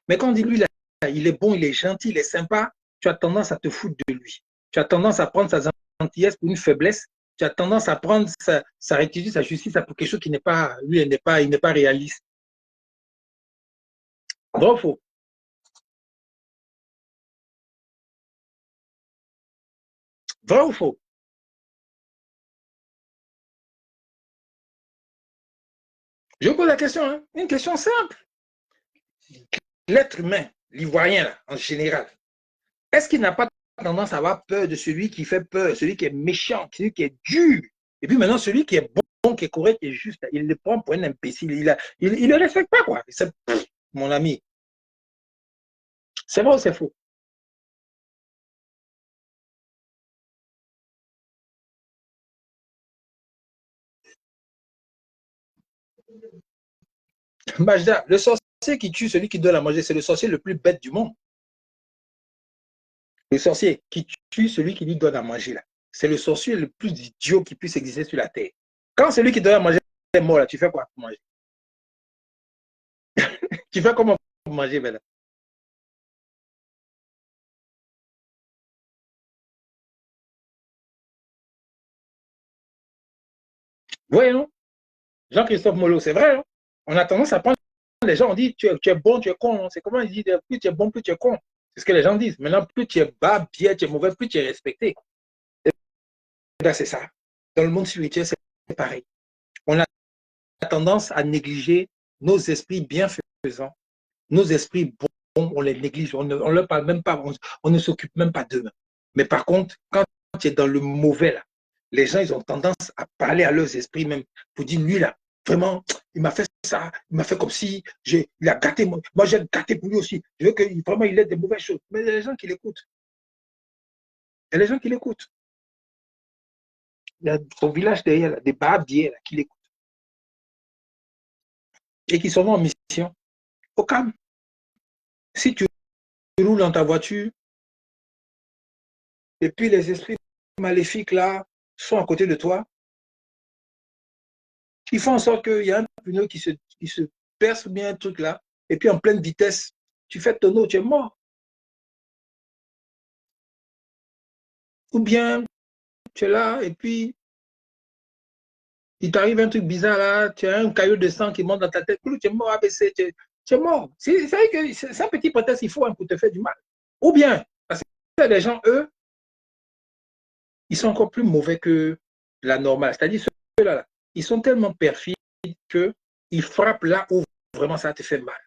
Mais quand on dit lui, là, il est bon, il est gentil, il est sympa, tu as tendance à te foutre de lui. Tu as tendance à prendre sa gentillesse pour une faiblesse. Tu as tendance à prendre sa rectitude, sa justice pour quelque chose qui n'est pas, lui, il n'est pas réaliste. Vrai ou faux? Vrai ou faux? Je vous pose la question, hein? Une question simple. L'être humain, l'ivoirien, en général, est-ce qu'il n'a pas tendance à avoir peur de celui qui fait peur, celui qui est méchant, celui qui est dur? Et puis maintenant, celui qui est bon, qui est correct, qui est juste, il le prend pour un imbécile. Il le respecte pas, quoi. Mon ami. C'est vrai ou c'est faux? Majda, le sorcier qui tue celui qui doit la manger, c'est le sorcier le plus bête du monde. Le sorcier qui tue celui qui lui donne à manger, là. C'est le sorcier le plus idiot qui puisse exister sur la terre. Quand celui qui doit manger est mort, là, tu fais quoi pour manger? Tu fais comment pour manger, maintenant? Voyons, Jean-Christophe Molo, c'est vrai. Hein? On a tendance à prendre les gens, on dit tu es bon, tu es con. C'est comment ils disent plus tu es bon, plus tu es con. C'est ce que les gens disent. Maintenant, plus tu es bas, bien, tu es mauvais, plus tu es respecté. C'est ça. Dans le monde spirituel, c'est pareil. On a tendance à négliger nos esprits bienfaisants, nos esprits bons, on les néglige, on ne leur parle même pas, on ne s'occupe même pas d'eux. Mais par contre, quand tu es dans le mauvais, là, les gens, ils ont tendance à parler à leurs esprits même pour dire, lui, là, vraiment, il m'a fait ça, il m'a fait comme si, il a gâté, moi j'ai gâté pour lui aussi. Je veux que vraiment, il ait des mauvaises choses. Mais il y a des gens qui l'écoutent. Il y a des gens qui l'écoutent. Il y a son village derrière, là, des barbiers là, qui l'écoutent. Et qui sont en mission. Au calme. Si tu roules dans ta voiture, et puis les esprits maléfiques là sont à côté de toi, ils font en sorte qu'il y a un pneu qui se perce bien un truc là, et puis en pleine vitesse, tu fais tonneau, tu es mort. Ou bien tu es là, et puis il t'arrive un truc bizarre là, tu as un caillot de sang qui monte dans ta tête, tu es mort, ABC, tu es mort. C'est vrai que c'est un petit prétexte, il faut pour te faire du mal. Ou bien, parce que les gens, eux, ils sont encore plus mauvais que la normale. C'est-à-dire ceux-là, ils sont tellement perfides qu'ils frappent là où vraiment ça te fait mal.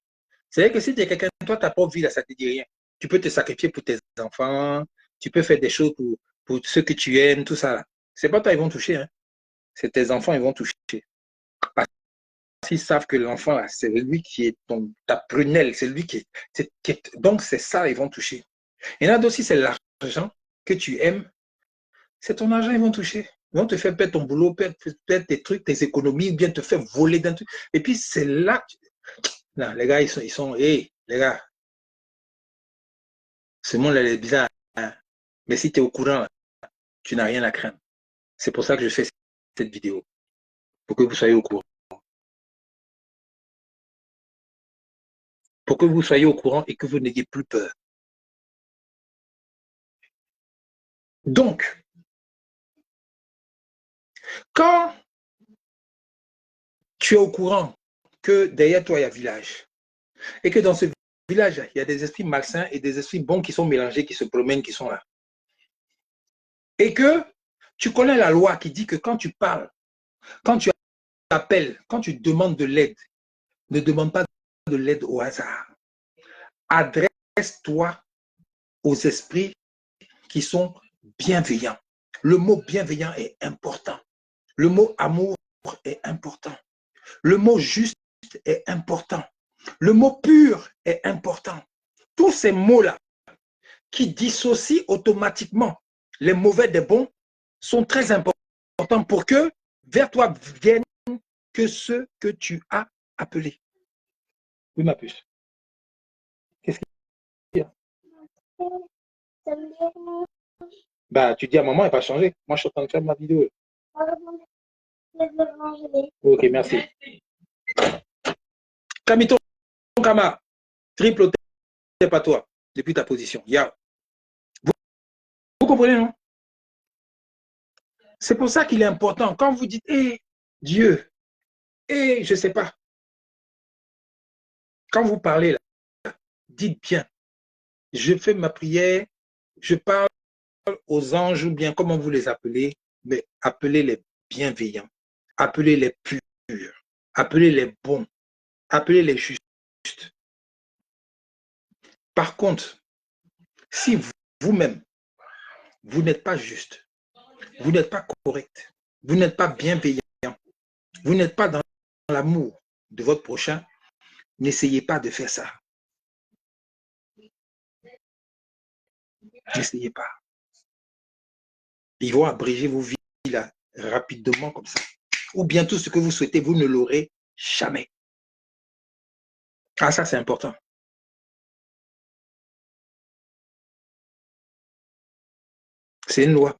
C'est-à-dire que si tu es quelqu'un, toi, ta propre vie, là, ça ne te dit rien. Tu peux te sacrifier pour tes enfants, tu peux faire des choses pour ceux que tu aimes, tout ça. C'est pas toi, ils vont toucher. Hein. C'est tes enfants, ils vont toucher. Parce qu'ils savent que l'enfant, c'est lui qui est ta prunelle, c'est lui donc, c'est ça, ils vont toucher. Il y en a d'autres, si c'est l'argent que tu aimes, c'est ton argent, ils vont toucher. Ils vont te faire perdre ton boulot, perdre tes trucs, tes économies, ou bien te faire voler d'un truc. Et puis, c'est là. Non, les gars, ils sont hey, les gars, ce monde-là est bizarre. Hein? Mais si tu es au courant, tu n'as rien à craindre. C'est pour ça que je fais cette vidéo. Pour que vous soyez au courant. Pour que vous soyez au courant et que vous n'ayez plus peur. Donc, quand tu es au courant que derrière toi, il y a un village, et que dans ce village, il y a des esprits malsains et des esprits bons qui sont mélangés, qui se promènent, qui sont là. Et que tu connais la loi qui dit que quand tu parles, quand tu appelles, quand tu demandes de l'aide, ne demande pas de l'aide au hasard. Adresse-toi aux esprits qui sont bienveillants. Le mot bienveillant est important. Le mot amour est important. Le mot juste est important. Le mot pur est important. Tous ces mots-là qui dissocient automatiquement les mauvais des bons sont très importants pour que vers toi viennent que ceux que tu as appelés. Oui, ma puce. Qu'est-ce qu'il y a? Bah, tu dis à maman, elle va changer. Moi, je suis en train de faire ma vidéo. Ok, merci. Kamiton Kama, triple tape à toi, depuis ta position. Vous comprenez, non? C'est pour ça qu'il est important. Quand vous dites, hé, Dieu, hé, je ne sais pas. Quand vous parlez là, dites bien, je fais ma prière, je parle aux anges ou bien comment vous les appelez, mais appelez-les bienveillants, appelez-les purs, appelez-les bons, appelez-les justes. Par contre, si vous-même, vous n'êtes pas juste, vous n'êtes pas correct, vous n'êtes pas bienveillant, vous n'êtes pas dans l'amour de votre prochain, n'essayez pas de faire ça. N'essayez pas. Ils vont abréger vos vies là, rapidement comme ça. Ou bien tout ce que vous souhaitez, vous ne l'aurez jamais. Ah, ça, c'est important. C'est une loi.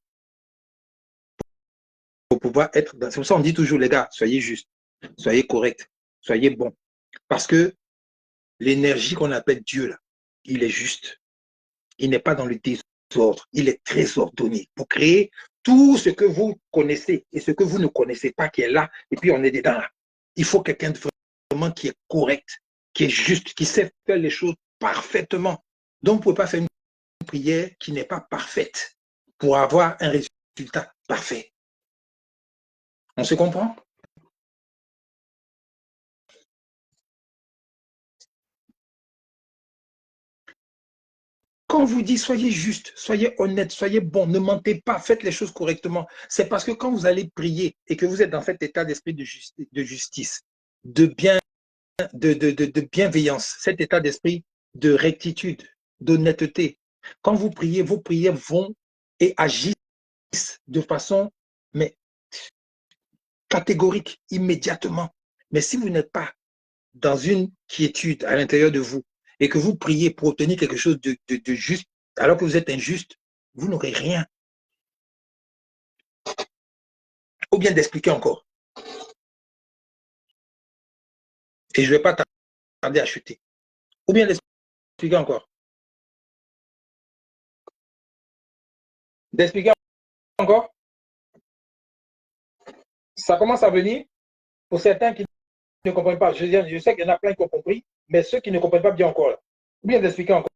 Pour pouvoir être dans... C'est pour ça qu'on dit toujours, les gars, soyez justes, soyez corrects, soyez bons. Parce que l'énergie qu'on appelle Dieu, là, il est juste. Il n'est pas dans le désordre. Il est très ordonné pour créer tout ce que vous connaissez et ce que vous ne connaissez pas qui est là. Et puis, on est dedans là. Il faut quelqu'un de vraiment qui est correct, qui est juste, qui sait faire les choses parfaitement. Donc, vous ne pouvez pas faire une prière qui n'est pas parfaite pour avoir un résultat parfait. On se comprend? Quand on vous dit soyez juste, soyez honnête, soyez bon, ne mentez pas, faites les choses correctement, c'est parce que quand vous allez prier et que vous êtes dans cet état d'esprit de justice, de bienveillance, cet état d'esprit de rectitude, d'honnêteté, quand vous priez, vos prières vont et agissent de façon mais catégorique, immédiatement. Mais si vous n'êtes pas dans une quiétude à l'intérieur de vous et que vous priez pour obtenir quelque chose de juste, alors que vous êtes injuste, vous n'aurez rien. Ou bien d'expliquer encore. Et je ne vais pas tarder à chuter. Ou bien d'expliquer encore. D'expliquer encore. Ça commence à venir pour certains qui ne comprennent pas. Je sais qu'il y en a plein qui ont compris, mais ceux qui ne comprennent pas bien encore. Là. Ou bien d'expliquer encore.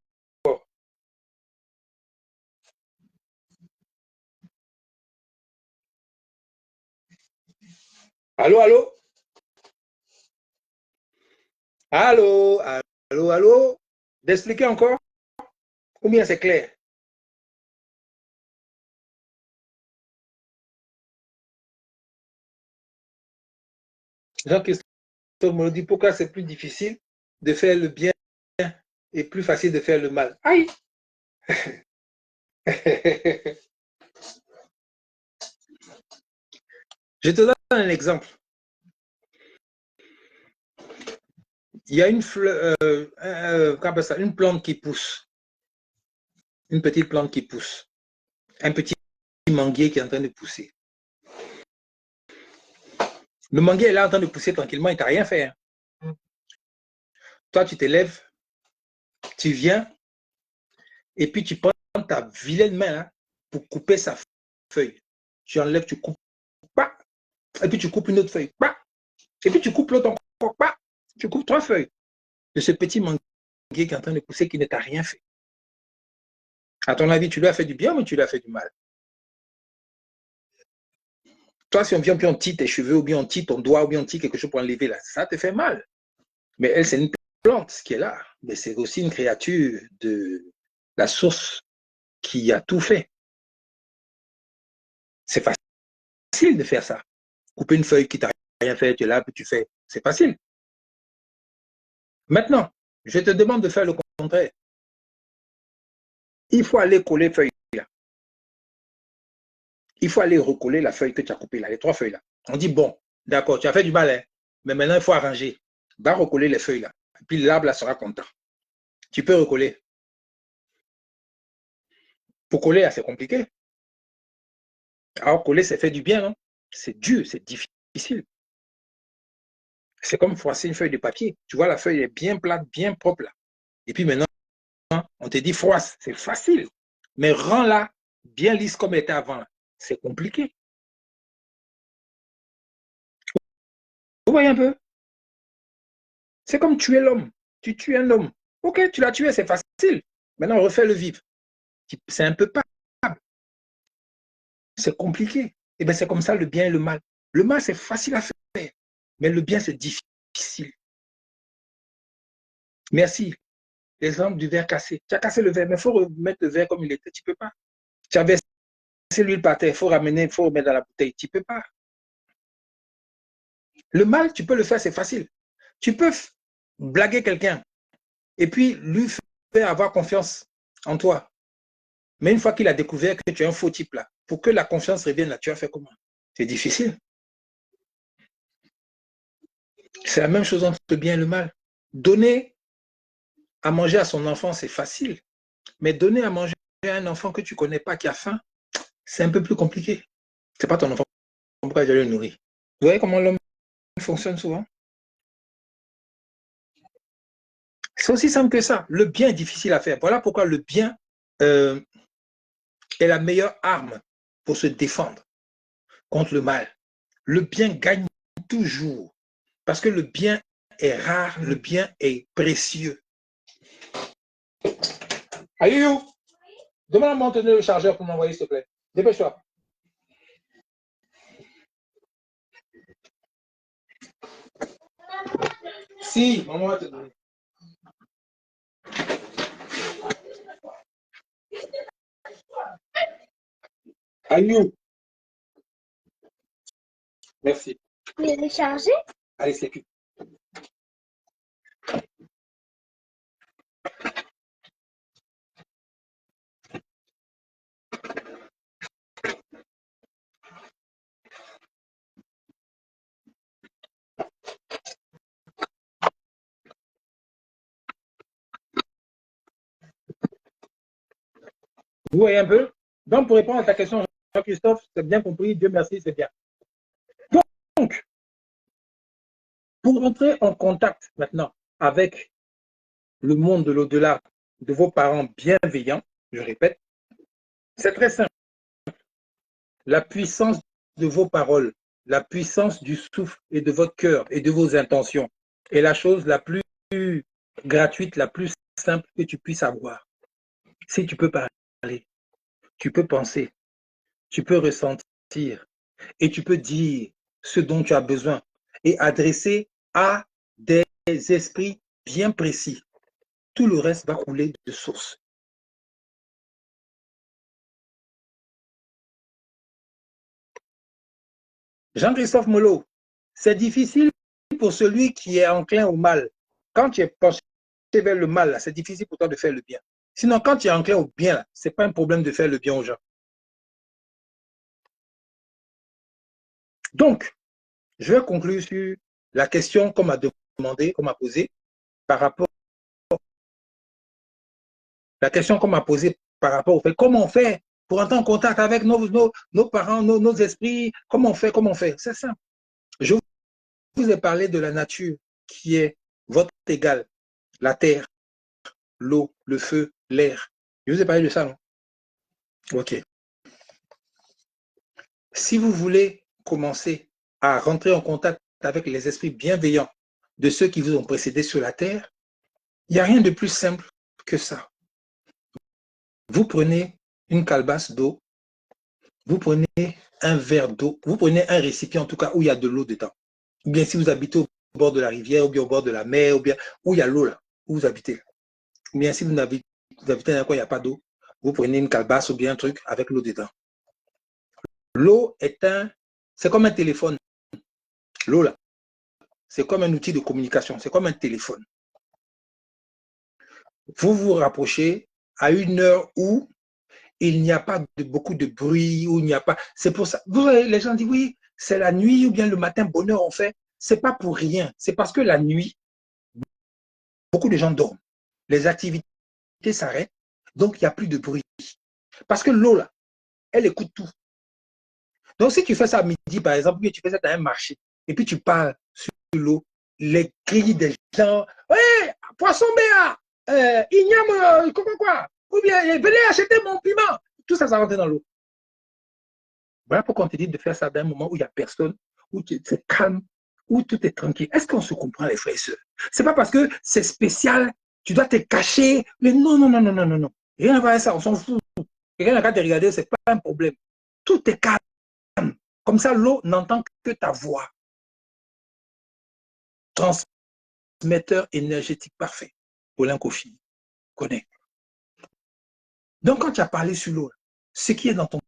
Allô, allô? Allô, allô, allô? D'expliquer encore? Ou bien c'est clair? Jean-Christophe me dit pourquoi c'est plus difficile de faire le bien et plus facile de faire le mal. Aïe! Je te donne un exemple. Il y a une fleur, une plante qui pousse, une petite plante qui pousse, un petit manguier qui est en train de pousser. Le manguier est là en train de pousser tranquillement, il t'a rien fait. Hein. Toi, tu t'élèves, tu viens, et puis tu prends ta vilaine main là, pour couper sa feuille. Tu enlèves, tu coupes, pas, et puis tu coupes une autre feuille, pas, et puis tu coupes l'autre encore, pas, tu coupes 3 feuilles de ce petit manguier qui est en train de pousser qui ne t'a rien fait. À ton avis, tu lui as fait du bien ou tu lui as fait du mal? Toi, si on vient, puis on tire tes cheveux, ou bien on tire ton doigt, ou bien on tire quelque chose pour enlever là, ça te fait mal. Mais elle, c'est une plante qui est là. Mais c'est aussi une créature de la source qui a tout fait. C'est facile de faire ça. Couper une feuille qui t'a rien faire, tu es là, puis tu fais. C'est facile. Maintenant, je te demande de faire le contraire. Il faut aller coller feuille là. Il faut aller recoller la feuille que tu as coupée là, les 3 feuilles là. On dit, bon, d'accord, tu as fait du balai, mais maintenant il faut arranger. Va recoller les feuilles là. Et puis l'arbre là sera content. Tu peux recoller. Pour coller, c'est compliqué. Alors, coller, c'est fait du bien, non? C'est dur, c'est difficile. C'est comme froisser une feuille de papier. Tu vois, la feuille est bien plate, bien propre là. Et puis maintenant, on te dit froisse. C'est facile. Mais rends-la bien lisse comme elle était avant. C'est compliqué. Vous voyez un peu? C'est comme tuer l'homme. Tu tues un homme. Ok, tu l'as tué, c'est facile. Maintenant, on refait le vivre. C'est un peu pas. C'est compliqué. Et bien, c'est comme ça le bien et le mal. Le mal, c'est facile à faire. Mais le bien, c'est difficile. Merci. L'exemple du verre cassé. Tu as cassé le verre, mais il faut remettre le verre comme il était. Tu ne peux pas. Tu as versé l'huile par terre, il faut ramener, il faut remettre dans la bouteille. Tu ne peux pas. Le mal, tu peux le faire, c'est facile. Tu peux blaguer quelqu'un et puis lui faire avoir confiance en toi. Mais une fois qu'il a découvert que tu es un faux type là, pour que la confiance revienne là, tu vas faire comment? C'est difficile. C'est la même chose entre le bien et le mal. Donner à manger à son enfant, c'est facile. Mais donner à manger à un enfant que tu ne connais pas, qui a faim, c'est un peu plus compliqué. Ce n'est pas ton enfant, pourquoi tu dois le nourrir? Vous voyez comment l'homme fonctionne souvent? C'est aussi simple que ça. Le bien est difficile à faire. Voilà pourquoi le bien est la meilleure arme pour se défendre contre le mal. Le bien gagne toujours parce que le bien est rare, le bien est précieux. Ayou, demande-moi de tenir le chargeur pour m'envoyer, s'il te plaît. Dépêche-toi. Si, maman va te donner. Ayou. Merci. Il est chargé? Allez, c'est plus. Vous voyez un peu? Donc, pour répondre à ta question, Jean-Christophe, c'est bien compris, Dieu merci, c'est bien. Donc, pour entrer en contact maintenant avec le monde de l'au-delà de vos parents bienveillants, je répète, c'est très simple. La puissance de vos paroles, la puissance du souffle et de votre cœur et de vos intentions est la chose la plus gratuite, la plus simple que tu puisses avoir. Si tu peux parler, tu peux penser, tu peux ressentir et tu peux dire ce dont tu as besoin et adresser à des esprits bien précis. Tout le reste va couler de source. Jean-Christophe Molo, c'est difficile pour celui qui est enclin au mal. Quand tu es penché vers le mal, c'est difficile pour toi de faire le bien. Sinon, quand tu es enclin au bien, ce n'est pas un problème de faire le bien aux gens. Donc, je vais conclure sur la question qu'on m'a demandé, qu'on m'a posée par rapport au fait comment on fait pour entrer en contact avec nos parents, nos esprits, comment on fait. C'est simple. Je vous ai parlé de la nature qui est votre égal, la terre, l'eau, le feu, l'air. Je vous ai parlé de ça, non? Ok. Si vous voulez commencer à rentrer en contact avec les esprits bienveillants de ceux qui vous ont précédé sur la terre, il n'y a rien de plus simple que ça. Vous prenez une calebasse d'eau, vous prenez un verre d'eau, vous prenez un récipient en tout cas où il y a de l'eau dedans. Ou bien si vous habitez au bord de la rivière, ou bien au bord de la mer, ou bien où il y a l'eau là, où vous habitez. Ou bien si vous habitez dans un coin où il n'y a pas d'eau, vous prenez une calebasse ou bien un truc avec l'eau dedans. L'eau c'est comme un téléphone. L'eau, là, c'est comme un outil de communication, c'est comme un téléphone. Vous vous rapprochez à une heure où il n'y a pas beaucoup de bruit, où il n'y a pas. C'est pour ça. Vous voyez, les gens disent oui, c'est la nuit ou bien le matin, bonne heure on fait. C'est pas pour rien. C'est parce que la nuit, beaucoup de gens dorment. Les activités s'arrêtent, donc il n'y a plus de bruit. Parce que l'eau, là, elle écoute tout. Donc, si tu fais ça à midi, par exemple, ou tu fais ça dans un marché, et puis tu parles sur l'eau, les cris des gens, ouais, poisson béat, igname, quoi, ou bien venez acheter mon piment. Tout ça, ça rentre dans l'eau. Voilà pourquoi on te dit de faire ça dans un moment où il n'y a personne, où c'est calme, où tout est tranquille. Est-ce qu'on se comprend, les frères et sœurs? C'est pas parce que c'est spécial, tu dois te cacher. Mais non, non, non, non, non, non, non. Rien à voir avec ça, on s'en fout. Quelqu'un n'a qu'à te regarder, c'est pas un problème. Tout est calme. Comme ça, l'eau n'entend que ta voix. Transmetteur énergétique parfait. Colin Kofi, connais. Donc, quand tu as parlé sur l'eau, ce qui est dans ton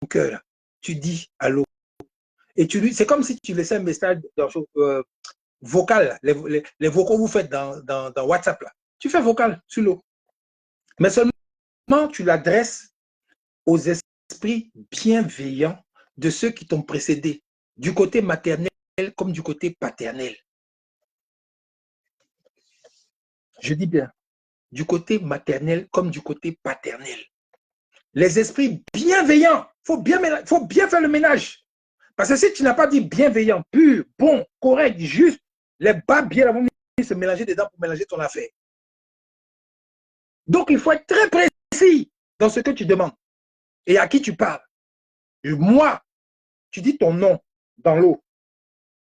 cœur, tu dis à l'eau. Et c'est comme si tu laissais un message vocal, les vocaux que vous faites dans WhatsApp. Là. Tu fais vocal sur l'eau. Mais seulement, tu l'adresses aux esprits bienveillants de ceux qui t'ont précédé, du côté maternel comme du côté paternel. Je dis bien, du côté maternel comme du côté paternel. Les esprits bienveillants, il faut bien faire le ménage. Parce que si tu n'as pas dit bienveillant, pur, bon, correct, juste, les bas bien vont se mélanger dedans pour mélanger ton affaire. Donc, il faut être très précis dans ce que tu demandes et à qui tu parles. Moi, tu dis ton nom dans l'eau.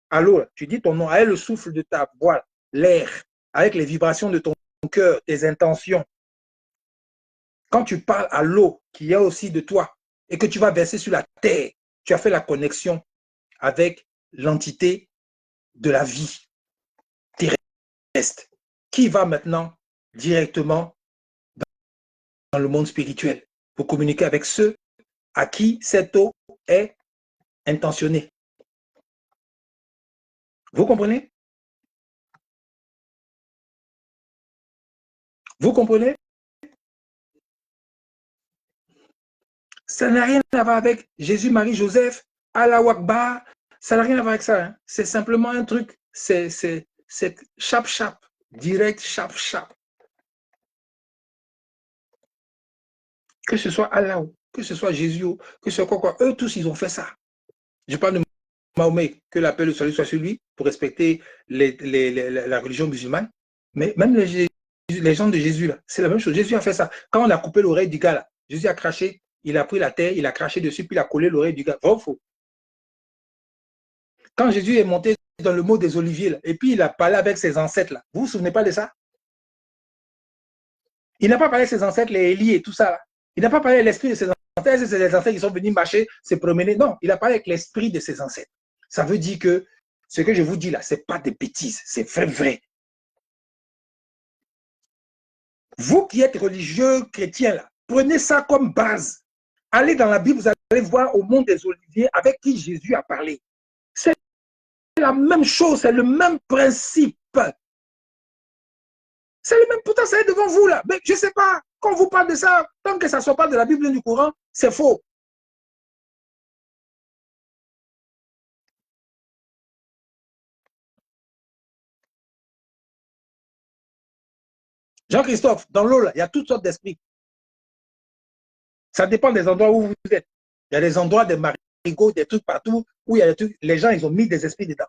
À l'eau, tu dis ton nom avec le souffle de ta voix, l'air, avec les vibrations de ton cœur, tes intentions. Quand tu parles à l'eau qui est aussi de toi et que tu vas verser sur la terre, tu as fait la connexion avec l'entité de la vie terrestre qui va maintenant directement dans le monde spirituel pour communiquer avec ceux à qui cette eau est intentionnée. Vous comprenez? Vous comprenez? Ça n'a rien à voir avec Jésus, Marie, Joseph, Allah Akbar. Ça n'a rien à voir avec ça. Hein. C'est simplement un truc, c'est chap, direct, chap. Que ce soit Allah, que ce soit Jésus, que ce soit quoi, eux tous, ils ont fait ça. Je parle de Mahomet, que la paix et le salut soit sur lui, pour respecter la religion musulmane. Mais même les gens de Jésus, là, c'est la même chose. Jésus a fait ça. Quand on a coupé l'oreille du gars, là, Jésus a craché, il a pris la terre, il a craché dessus, puis il a collé l'oreille du gars. Vrai ou faux? Quand Jésus est monté dans le mot des oliviers, là, et puis il a parlé avec ses ancêtres, là, vous vous souvenez pas de ça? Il n'a pas parlé avec ses ancêtres, les Élie et tout ça. Là. Il n'a pas parlé de l'esprit de ses ancêtres. C'est ses ancêtres qui sont venus marcher, se promener. Non, il a parlé avec l'esprit de ses ancêtres. Ça veut dire que ce que je vous dis là, ce n'est pas des bêtises, c'est vrai. Vous qui êtes religieux, chrétiens, là, prenez ça comme base. Allez dans la Bible, vous allez voir au monde des Oliviers avec qui Jésus a parlé. C'est la même chose, c'est le même principe. C'est le même, pourtant c'est devant vous là. Mais je ne sais pas, quand on vous parle de ça, tant que ça ne soit pas de la Bible du Coran, c'est faux. Jean-Christophe, dans l'eau, il y a toutes sortes d'esprits. Ça dépend des endroits où vous êtes. Il y a des endroits, des marigots, des trucs partout, où il y a des trucs, les gens, ils ont mis des esprits dedans.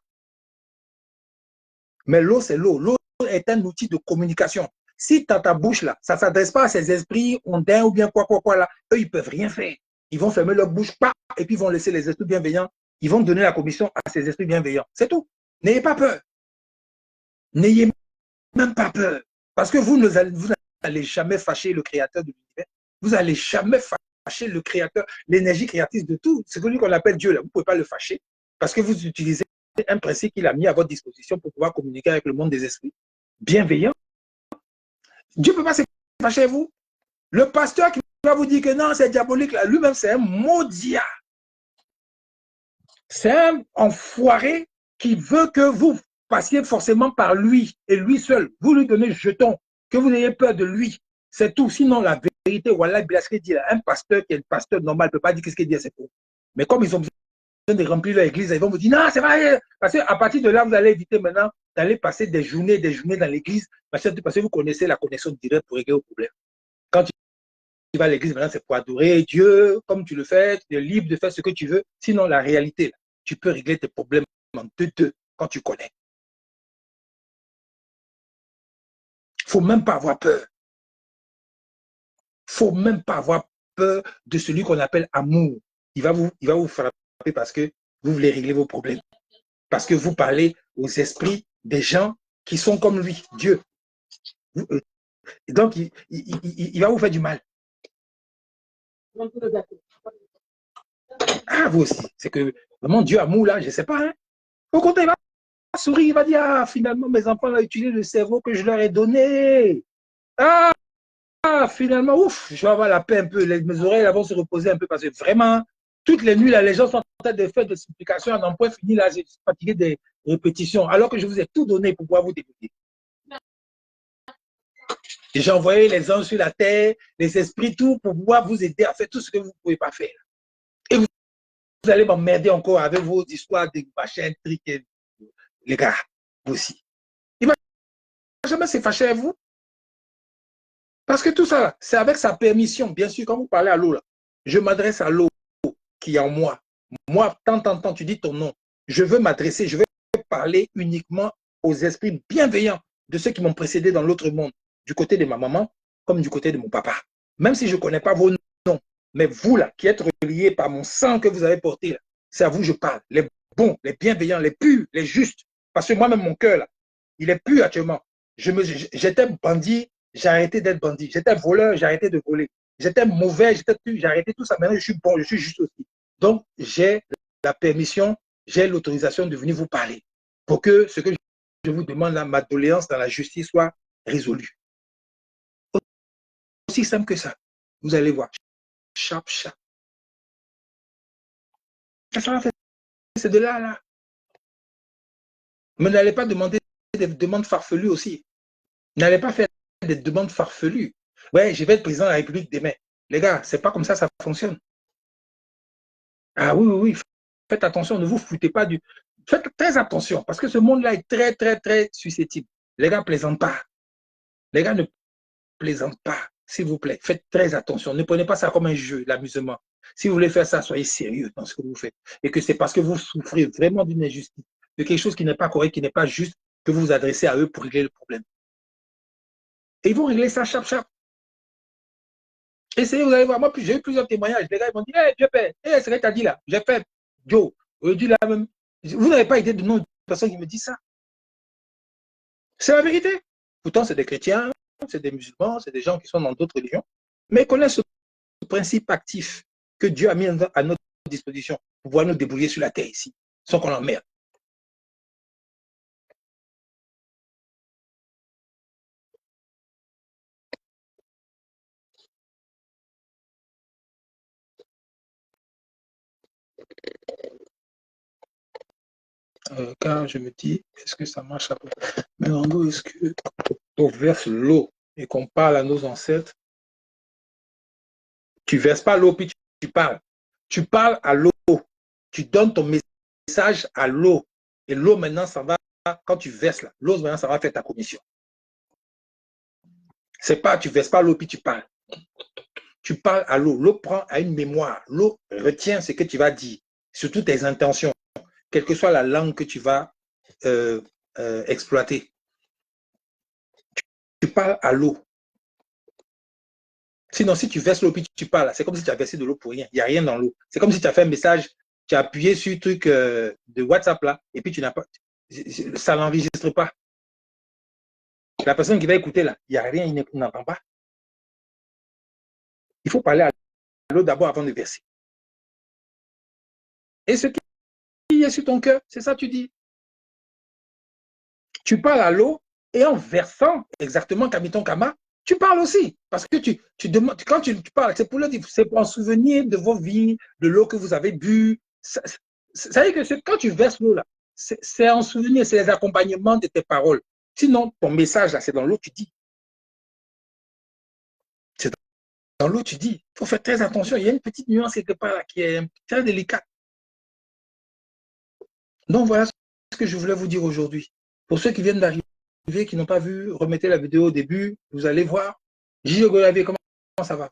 Mais l'eau, c'est l'eau. L'eau est un outil de communication. Si dans ta bouche, là, ça ne s'adresse pas à ces esprits ondins ou bien quoi, là, eux, ils ne peuvent rien faire. Ils vont fermer leur bouche, et puis ils vont laisser les esprits bienveillants. Ils vont donner la commission à ces esprits bienveillants. C'est tout. N'ayez pas peur. N'ayez même pas peur. Parce que vous n'allez jamais fâcher le créateur de l'univers. Vous n'allez jamais fâcher le créateur, l'énergie créatrice de tout. C'est celui qu'on appelle Dieu. Là. Vous ne pouvez pas le fâcher parce que vous utilisez un principe qu'il a mis à votre disposition pour pouvoir communiquer avec le monde des esprits. Bienveillant. Dieu ne peut pas se fâcher avec vous. Le pasteur qui va vous dire que non, c'est diabolique, lui-même, c'est un maudit. C'est un enfoiré qui veut que vous passiez forcément par lui et lui seul. Vous lui donnez jeton, que vous n'ayez peur de lui. C'est tout. Sinon, la vérité, voilà, ce dit, un pasteur qui est un pasteur normal ne peut pas dire ce qu'il dit, c'est faux. Mais comme ils ont besoin de remplir leur église, ils vont vous dire, non, c'est vrai. Parce qu'à partir de là, vous allez éviter maintenant d'aller passer des journées dans l'église, parce que vous connaissez la connexion directe pour régler vos problèmes. Quand tu vas à l'église, maintenant, c'est pour adorer Dieu, comme tu le fais, tu es libre de faire ce que tu veux. Sinon, la réalité, tu peux régler tes problèmes en deux quand tu connais. Il ne faut même pas avoir peur. Il ne faut même pas avoir peur de celui qu'on appelle amour. Il va vous frapper parce que vous voulez régler vos problèmes. Parce que vous parlez aux esprits des gens qui sont comme lui, Dieu. Donc, il va vous faire du mal. Ah, vous aussi. C'est que vraiment Dieu amour, là, je ne sais pas. Hein. Au contraire, il va sourire, il va dire, ah, finalement, mes enfants ont utilisé le cerveau que je leur ai donné. Ah, finalement, ouf, je vais avoir la paix un peu. Mes oreilles vont se reposer un peu parce que vraiment, toutes les nuits, là, les gens sont en train de faire des explications à n'en point fini. Là, je suis fatigué des répétitions, alors que je vous ai tout donné pour pouvoir vous débrouiller. J'ai envoyé les anges sur la terre, les esprits, tout, pour pouvoir vous aider à faire tout ce que vous ne pouvez pas faire. Et vous allez m'emmerder encore avec vos histoires de machins, trucs. Les gars, vous aussi. Il ne va jamais se fâcher avec vous. Parce que tout ça, c'est avec sa permission. Bien sûr, quand vous parlez à l'eau, là, je m'adresse à l'eau qui est en moi. Moi, tant, tu dis ton nom. Je veux m'adresser, je veux parler uniquement aux esprits bienveillants de ceux qui m'ont précédé dans l'autre monde, du côté de ma maman comme du côté de mon papa. Même si je ne connais pas vos noms, mais vous, là, qui êtes reliés par mon sang que vous avez porté, c'est à vous que je parle. Les bons, les bienveillants, les purs, les justes. Parce que moi-même, mon cœur, là, il est pur actuellement. J'étais bandit, j'ai arrêté d'être bandit. J'étais voleur, j'ai arrêté de voler. J'étais mauvais, j'ai arrêté tout ça. Maintenant, je suis bon, je suis juste aussi. Donc, j'ai la permission, j'ai l'autorisation de venir vous parler pour que ce que je vous demande, là, ma doléance dans la justice soit résolue. Aussi simple que ça. Vous allez voir. Chap. Ça va faire. C'est de là, là. Mais n'allez pas demander des demandes farfelues aussi. N'allez pas faire des demandes farfelues. Ouais, je vais être président de la République demain. Les gars, c'est pas comme ça fonctionne. Ah oui. Faites attention, ne vous foutez pas du... Faites très attention, parce que ce monde-là est très susceptible. Les gars, plaisantent pas. Les gars ne plaisantent pas, s'il vous plaît. Faites très attention. Ne prenez pas ça comme un jeu, l'amusement. Si vous voulez faire ça, soyez sérieux dans ce que vous faites. Et que c'est parce que vous souffrez vraiment d'une injustice, de quelque chose qui n'est pas correct, qui n'est pas juste, que vous vous adressez à eux pour régler le problème. Et ils vont régler ça chap. Essayez, vous allez voir. Moi, j'ai eu plusieurs témoignages. Les gars, ils m'ont dit, hey, Dieu Père, c'est ce que tu as dit là. J'ai fait, Joe, aujourd'hui là même. Vous n'avez pas idée du nom de personne qui me dit ça. C'est la vérité. Pourtant, c'est des chrétiens, c'est des musulmans, c'est des gens qui sont dans d'autres religions, mais ils connaissent ce principe actif que Dieu a mis à notre disposition pour pouvoir nous débrouiller sur la terre ici, sans qu'on l'emmerde. Quand je me dis, est-ce que ça marche après? Mais Rando, est-ce que on verse l'eau et qu'on parle à nos ancêtres? Tu ne verses pas l'eau, puis tu parles. Tu parles à l'eau. Tu donnes ton message à l'eau. Et l'eau, maintenant, ça va, quand tu verses là, l'eau, maintenant, ça va faire ta commission. C'est pas, tu ne verses pas l'eau, puis tu parles. Tu parles à l'eau. L'eau prend à une mémoire. L'eau retient ce que tu vas dire, surtout tes intentions, quelle que soit la langue que tu vas exploiter. Tu parles à l'eau. Sinon, si tu verses l'eau puis tu parles, c'est comme si tu as versé de l'eau pour rien. Il n'y a rien dans l'eau. C'est comme si tu as fait un message, tu as appuyé sur le truc de WhatsApp là, et puis tu n'as pas. Ça n'enregistre pas. La personne qui va écouter là, il n'y a rien, il n'entend pas. Il faut parler à l'eau d'abord avant de verser. Et ce qui est sur ton cœur, c'est ça que tu dis. Tu parles à l'eau et en versant exactement Kamiton Kama, tu parles aussi. Parce que tu demandes, quand tu parles, c'est pour en souvenir de vos vies, de l'eau que vous avez bu. Ça veut dire que quand tu verses l'eau là, C'est en souvenir, c'est les accompagnements de tes paroles. Sinon, ton message, là, c'est dans l'eau, tu dis. C'est dans l'eau, tu dis. Il faut faire très attention. Il y a une petite nuance quelque part là, qui est très délicate. Donc, voilà ce que je voulais vous dire aujourd'hui. Pour ceux qui viennent d'arriver, qui n'ont pas vu, remettez la vidéo au début, vous allez voir. Gilles Golavé, comment ça va?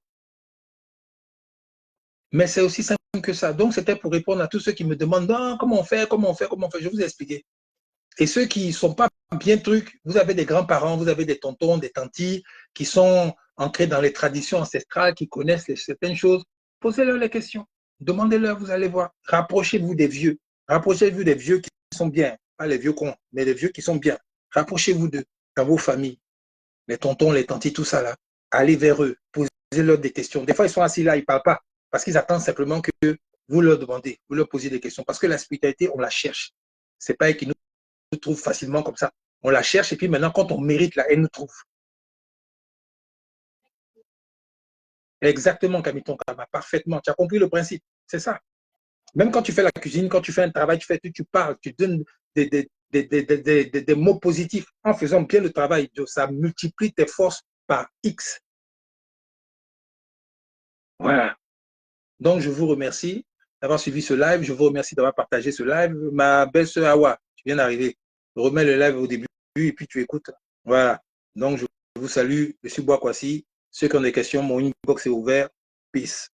Mais c'est aussi simple que ça. Donc, c'était pour répondre à tous ceux qui me demandent non, comment on fait, comment on fait, comment on fait. Je vous ai expliqué. Et ceux qui ne sont pas bien trucs, vous avez des grands-parents, vous avez des tontons, des tantis qui sont ancrés dans les traditions ancestrales, qui connaissent certaines choses. Posez-leur les questions. Demandez-leur, vous allez voir. Rapprochez-vous des vieux. Rapprochez-vous des vieux qui sont bien. Pas les vieux cons, mais les vieux qui sont bien. Rapprochez-vous d'eux dans vos familles. Les tontons, les tantis, tout ça là. Allez vers eux. Posez-leur des questions. Des fois, ils sont assis là, ils ne parlent pas. Parce qu'ils attendent simplement que vous leur demandez, vous leur posez des questions. Parce que la spiritualité, on la cherche. Ce n'est pas qu'ils nous trouve facilement comme ça. On la cherche et puis maintenant, quand on mérite, là, elle nous trouve. Exactement, Kamiton Kama, parfaitement. Tu as compris le principe. C'est ça. Même quand tu fais la cuisine, quand tu fais un travail, tu parles, tu donnes des mots positifs. En faisant bien le travail, ça multiplie tes forces par X. Voilà. Donc, je vous remercie d'avoir suivi ce live. Je vous remercie d'avoir partagé ce live. Ma belle-sœur Awa, tu viens d'arriver. Remets le live au début et puis tu écoutes. Voilà. Donc, je vous salue. Je suis Boakwasi. Ceux qui ont des questions, mon inbox est ouvert. Peace.